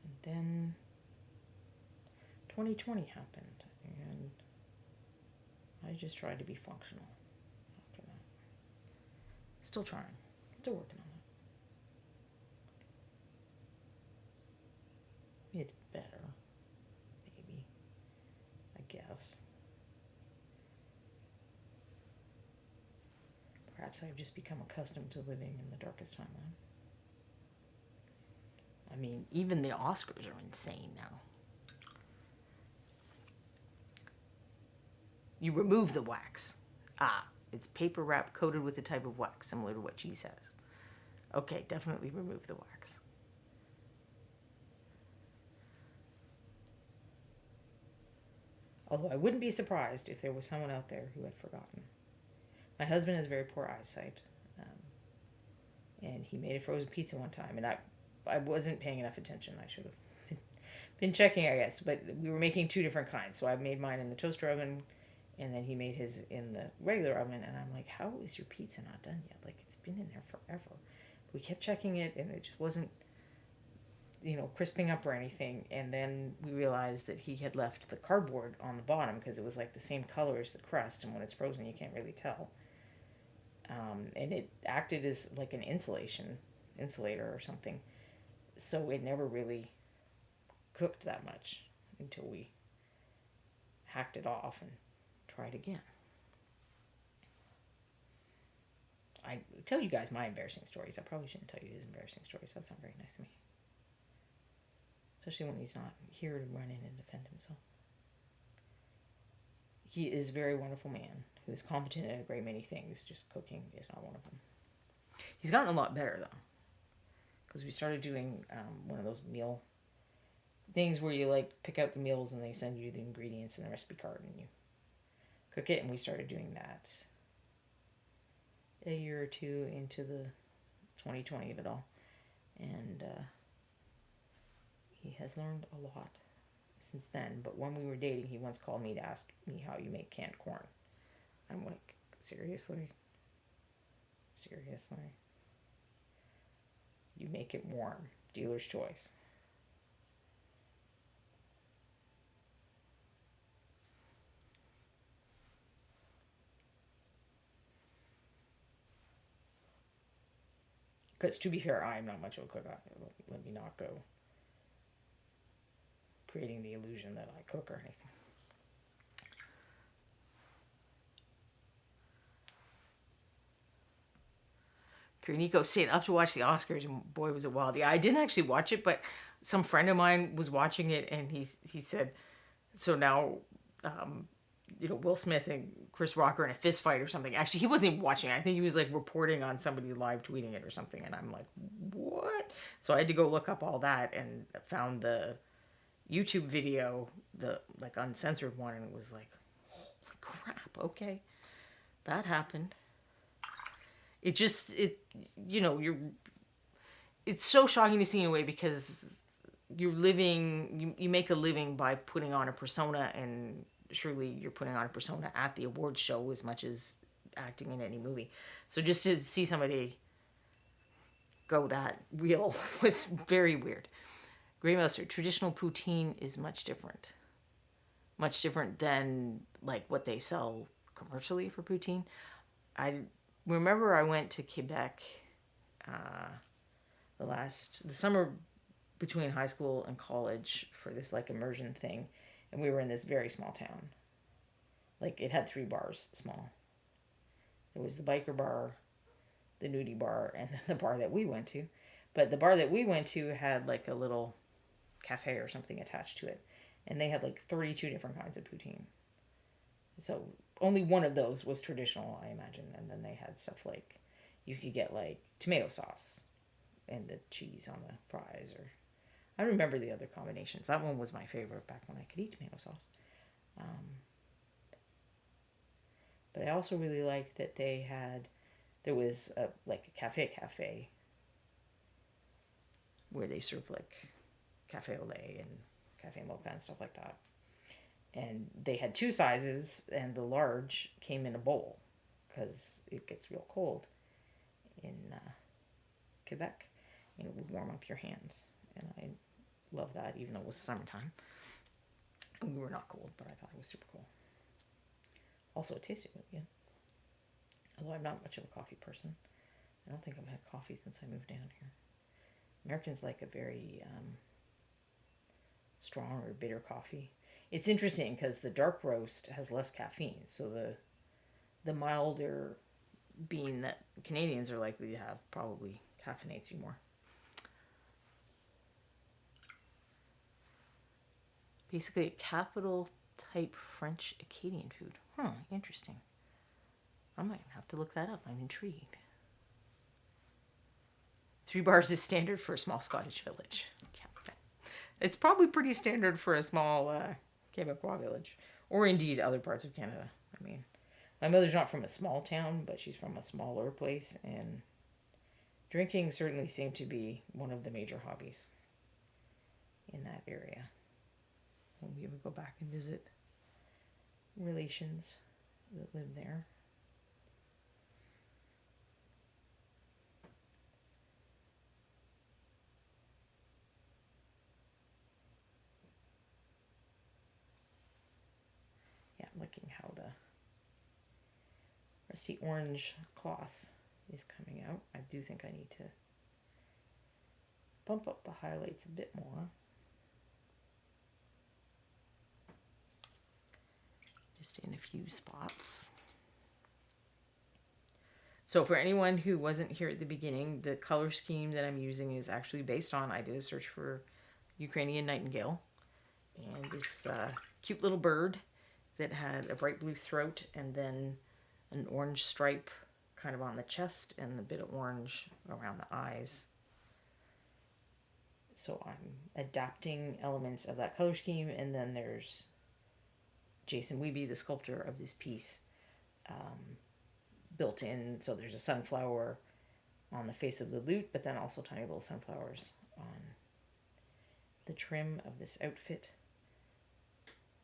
And then 2020 happened, and I just tried to be functional after that. Still trying. Still working on it. It's better. Maybe. I guess. Perhaps I've just become accustomed to living in the darkest timeline. Even the Oscars are insane now. You remove the wax. It's paper wrap coated with a type of wax, similar to what cheese has. Okay, definitely remove the wax. Although I wouldn't be surprised if there was someone out there who had forgotten. My husband has very poor eyesight, and he made a frozen pizza one time, and I wasn't paying enough attention. I should have been checking, I guess, but we were making two different kinds. So I made mine in the toaster oven, and then he made his in the regular oven, and I'm like, how is your pizza not done yet? Like, it's been in there forever. We kept checking it, and it just wasn't, crisping up or anything. And then we realized that he had left the cardboard on the bottom because it was like the same color as the crust, and when it's frozen, you can't really tell. And it acted as like an insulator or something. So it never really cooked that much until we hacked it off and tried again. I tell you guys my embarrassing stories. I probably shouldn't tell you his embarrassing stories. That's not very nice to me. Especially when he's not here to run in and defend himself. He is a very wonderful man who is competent at a great many things. Just cooking is not one of them. He's gotten a lot better, though. because we started doing one of those meal things where you like pick out the meals and they send you the ingredients and the recipe card and you cook it. And we started doing that a year or two into the 2020 of it all. And he has learned a lot since then. But when we were dating, he once called me to ask me how you make canned corn. I'm like, seriously? Seriously? You make it warm. Dealer's choice. Because to be fair, I am not much of a cook. Let me not go creating the illusion that I cook or anything. Nico stayed up to watch the Oscars, and boy, was it wild. Yeah, I didn't actually watch it, but some friend of mine was watching it, and he said, so now, Will Smith and Chris Rock are in a fist fight or something. Actually, he wasn't even watching it. I think he was like reporting on somebody live tweeting it or something, and I'm like, what? So I had to go look up all that and found the YouTube video, the like uncensored one, and it was like, holy crap, okay, that happened. It's so shocking to see in a way because you're living, you make a living by putting on a persona, and surely you're putting on a persona at the awards show as much as acting in any movie. So just to see somebody go that real was very weird. Grey Mouser, traditional poutine is much different. Much different than like what they sell commercially for poutine. I remember I went to Quebec the summer between high school and college for this like immersion thing, and we were in this very small town. Like it had 3 bars, small. There was the biker bar, the nudie bar, and then the bar that we went to. But the bar that we went to had like a little cafe or something attached to it, and they had like 32 different kinds of poutine. So only one of those was traditional, I imagine, and then they had stuff like you could get like tomato sauce and the cheese on the fries, or I remember the other combinations. That one was my favorite back when I could eat tomato sauce. But I also really liked that there was like a cafe where they serve like cafe au lait and cafe mocha and stuff like that. And they had 2 sizes, and the large came in a bowl because it gets real cold in Quebec, and it would warm up your hands. And I love that, even though it was summertime. And we were not cold, but I thought it was super cool. Also, it tasted really good. Although I'm not much of a coffee person. I don't think I've had coffee since I moved down here. Americans like a very strong or bitter coffee. It's interesting because the dark roast has less caffeine, so the milder bean that Canadians are likely to have probably caffeinates you more. Basically a capital type French Acadian food. Huh, interesting. I might have to look that up. I'm intrigued. 3 bars is standard for a small Scottish village. It's probably pretty standard for a small Quebecois village, or indeed other parts of Canada. I mean, my mother's not from a small town, but she's from a smaller place, and drinking certainly seemed to be one of the major hobbies in that area. When we would go back and visit relations that lived there. Yeah, I'm looking how the rusty orange cloth is coming out. I do think I need to bump up the highlights a bit more. Just in a few spots. So for anyone who wasn't here at the beginning, the color scheme that I'm using is actually based on, I did a search for Ukrainian nightingale. And this cute little bird that had a bright blue throat and then an orange stripe kind of on the chest and a bit of orange around the eyes. So I'm adapting elements of that color scheme, and then there's Jason Weeby, the sculptor of this piece, built in. So there's a sunflower on the face of the lute, but then also tiny little sunflowers on the trim of this outfit.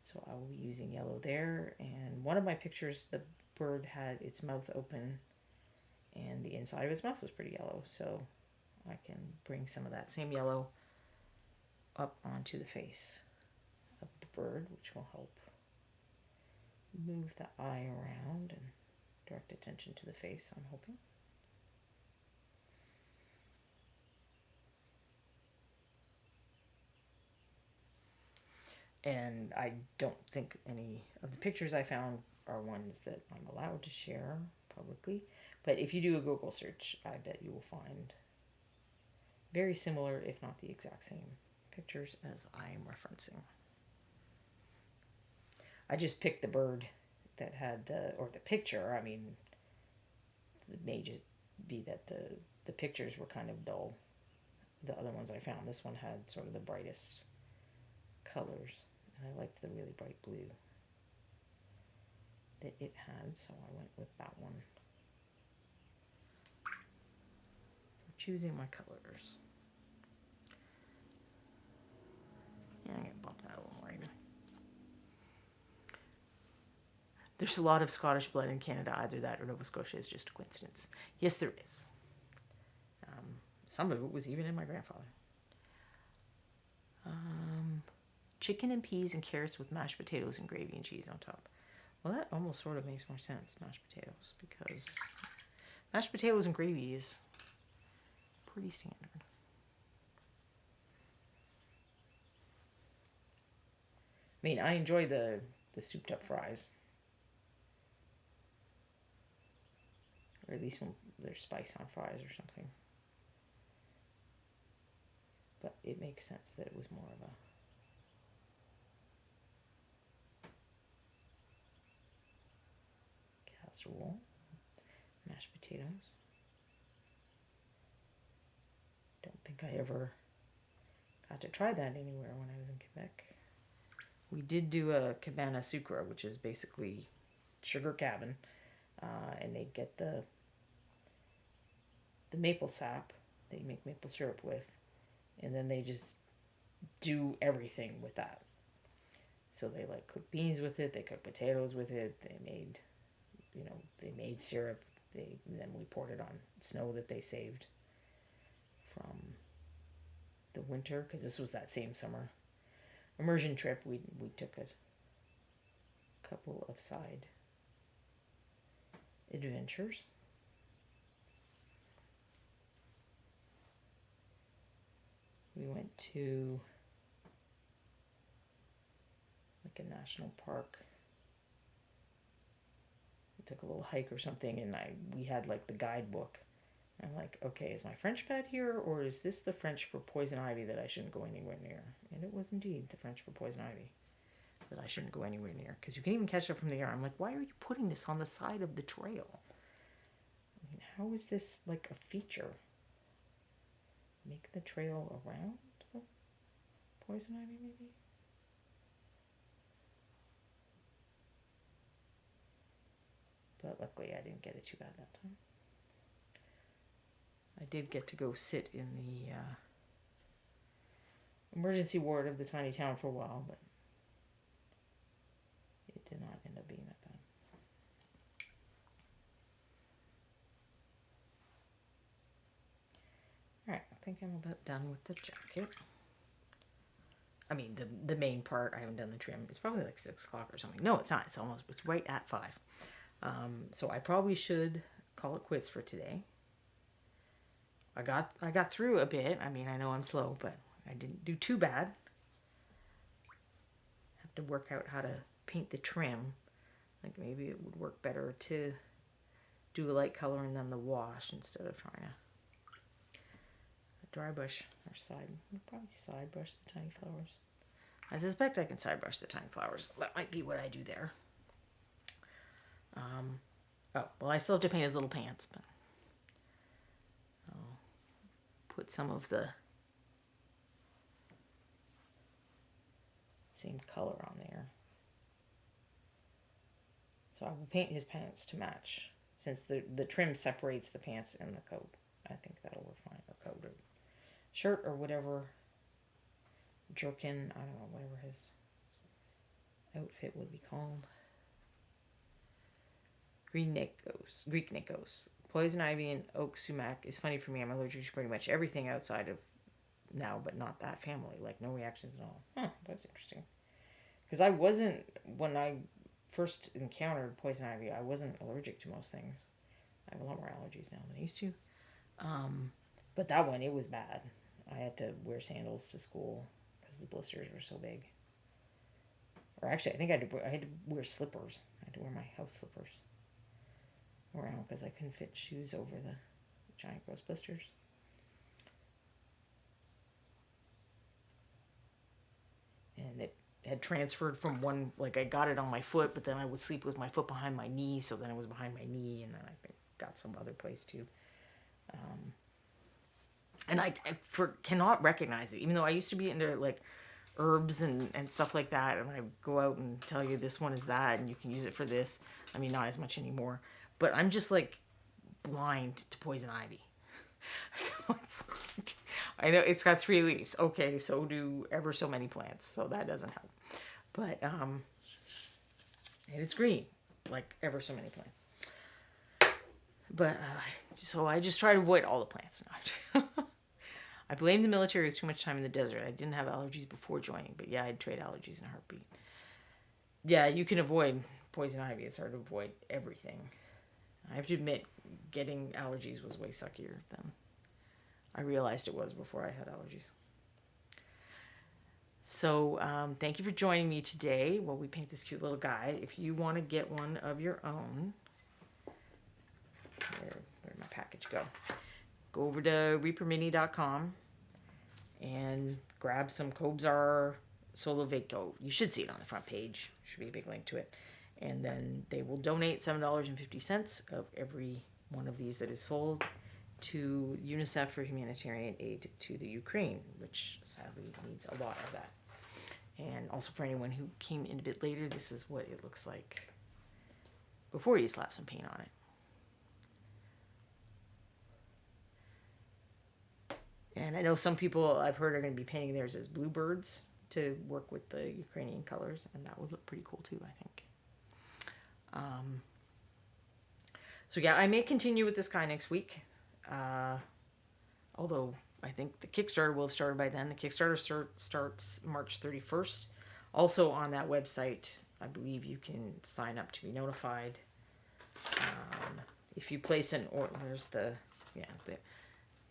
So I will be using yellow there. And one of my pictures, the bird had its mouth open and the inside of its mouth was pretty yellow. So I can bring some of that same yellow up onto the face of the bird, which will help move the eye around and direct attention to the face, I'm hoping. And I don't think any of the pictures I found are ones that I'm allowed to share publicly. But if you do a Google search, I bet you will find very similar, if not the exact same pictures as I am referencing. I just picked the bird that had the picture. I mean, it may just be that the pictures were kind of dull. The other ones I found, this one had sort of the brightest colors. And I liked the really bright blue that it had, so I went with that one for choosing my colors. Yeah, I'm going to bump that a little more even. There's a lot of Scottish blood in Canada. Either that or Nova Scotia is just a coincidence. Yes, there is. Some of it was even in my grandfather. Chicken and peas and carrots with mashed potatoes and gravy and cheese on top. Well, that almost sort of makes more sense, mashed potatoes, because mashed potatoes and gravy is pretty standard. I mean, I enjoy the souped up fries. Or at least when there's spice on fries or something. But it makes sense that it was more of a casserole. Mashed potatoes. Don't think I ever got to try that anywhere when I was in Quebec. We did do a cabana sucre, which is basically sugar cabin. And they'd get the maple sap that you make maple syrup with, and then they just do everything with that. So they like cook beans with it, they cook potatoes with it, they made syrup, then we poured it on snow that they saved from the winter, because this was that same summer immersion trip. We took a couple of side adventures. We went to like a national park. We took a little hike or something, and we had like the guidebook. I'm like, okay, is my French pad here, or is this the French for poison ivy that I shouldn't go anywhere near? And it was indeed the French for poison ivy that I shouldn't go anywhere near, because you can even catch it from the air. I'm like, why are you putting this on the side of the trail? I mean, how is this like a feature? Make the trail around the poison ivy, maybe? But luckily I didn't get it too bad that time. I did get to go sit in the emergency ward of the tiny town for a while, but it did not end up being that bad. Alright, I think I'm about done with the jacket. I mean, the main part, I haven't done the trim. It's probably like 6 o'clock or something. No, it's not. It's right at 5. So I probably should call it quits for today. I got through a bit. I mean, I know I'm slow, but I didn't do too bad. Have to work out how to paint the trim. Like maybe it would work better to do a light color and then the wash instead of trying to dry brush or probably side brush the tiny flowers. I suspect I can side brush the tiny flowers. That might be what I do there. Oh, well, I still have to paint his little pants, but I'll put some of the same color on there. So I will paint his pants to match, since the trim separates the pants and the coat. I think that'll work fine. Or coat or shirt or whatever. Jerkin, I don't know, whatever his outfit would be called. Greek Nikos. Poison ivy and oak sumac is funny for me. I'm allergic to pretty much everything outside of now, but not that family. Like, no reactions at all. That's interesting. Because I wasn't, when I first encountered poison ivy, I wasn't allergic to most things. I have a lot more allergies now than I used to. But that one, it was bad. I had to wear sandals to school because the blisters were so big. Or actually, I think I had to wear slippers. I had to wear my house slippers around because I couldn't fit shoes over the giant gross blisters. And it had transferred from one, like I got it on my foot, but then I would sleep with my foot behind my knee, so then it was behind my knee, and then I think got some other place too. And I cannot recognize it, even though I used to be into like herbs and stuff like that, and I go out and tell you this one is that, and you can use it for this. I mean, not as much anymore, but I'm just like blind to poison ivy. So it's like, I know it's got 3 leaves. Okay, so do ever so many plants, so that doesn't help. But and it's green, like ever so many plants. But so I just try to avoid all the plants now. I blame the military with too much time in the desert. I didn't have allergies before joining, but yeah, I'd trade allergies in a heartbeat. Yeah, you can avoid poison ivy. It's hard to avoid everything. I have to admit, getting allergies was way suckier than I realized it was before I had allergies. So thank you for joining me today while we paint this cute little guy. If you want to get one of your own, where'd my package go? Go over to reapermini.com and grab some Kobzar Solo Victo. You should see it on the front page. Should be a big link to it. And then they will donate $7.50 of every one of these that is sold to UNICEF for humanitarian aid to the Ukraine, which sadly needs a lot of that. And also for anyone who came in a bit later, this is what it looks like before you slap some paint on it. And I know some people I've heard are going to be painting theirs as bluebirds to work with the Ukrainian colors, and that would look pretty cool too, I think. So yeah, I may continue with this guy next week. Although I think the Kickstarter will have started by then. The Kickstarter starts March 31st. Also on that website, I believe you can sign up to be notified. If you place an order, there's the, yeah,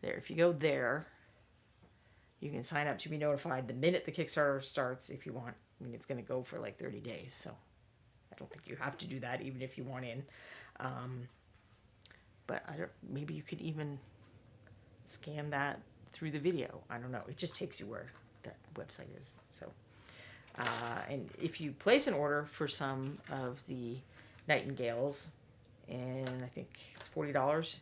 there. If you go there, you can sign up to be notified the minute the Kickstarter starts if you want. I mean, it's going to go for like 30 days, so I don't think you have to do that even if you want in. But maybe you could even scan that through the video. I don't know. It just takes you where that website is. So, and if you place an order for some of the Nightingales, and I think it's $40.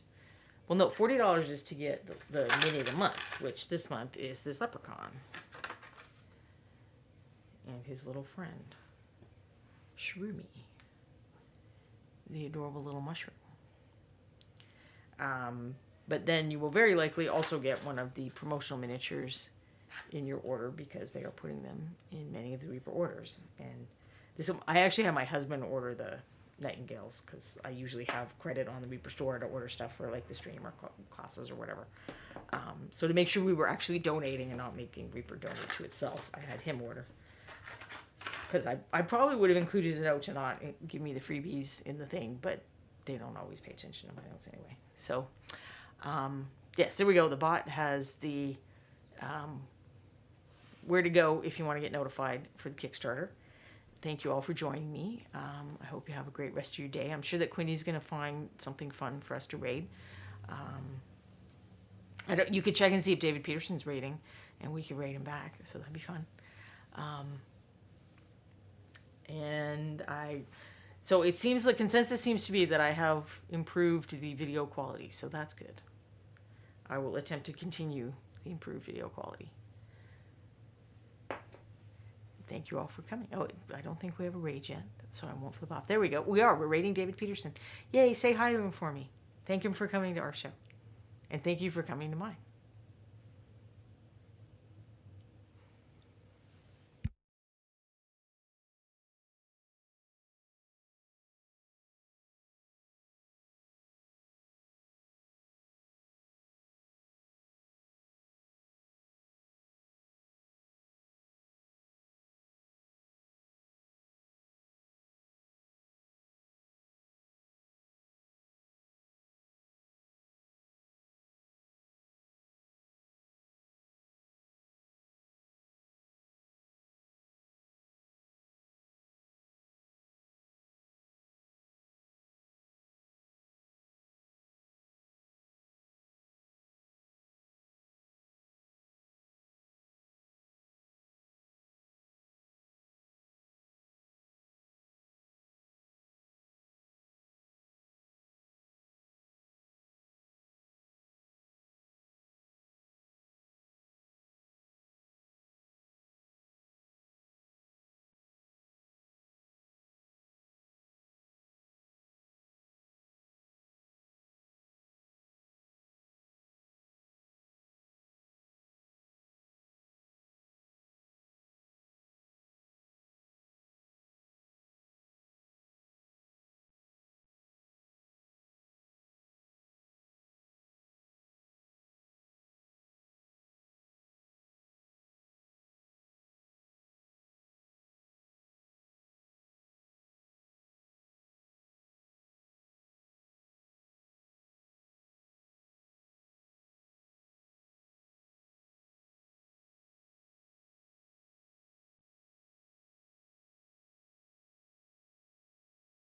Well, no, $40 is to get the mini of the month, which this month is this leprechaun and his little friend, Shroomy, the adorable little mushroom. But then you will very likely also get one of the promotional miniatures in your order because they are putting them in many of the Reaper orders. And this, I actually had my husband order the Nightingales because I usually have credit on the Reaper store to order stuff for like the stream or classes or whatever. So to make sure we were actually donating and not making Reaper donate to itself, I had him order. Because I probably would have included a note to not give me the freebies in the thing, but they don't always pay attention to my notes anyway. So, yes, there we go. The bot has the where to go if you want to get notified for the Kickstarter. Thank you all for joining me. I hope you have a great rest of your day. I'm sure that Quinny's going to find something fun for us to raid. You could check and see if David Peterson's raiding, and we could raid him back, so that'd be fun. So it seems the consensus seems to be that I have improved the video quality, so that's good. I will attempt to continue the improved video quality. thank you all for coming. Oh, I don't think we have a rage yet, so I won't flip off. There we go. We're rating David Peterson. Yay, say hi to him for me. Thank him for coming to our show. And thank you for coming to mine.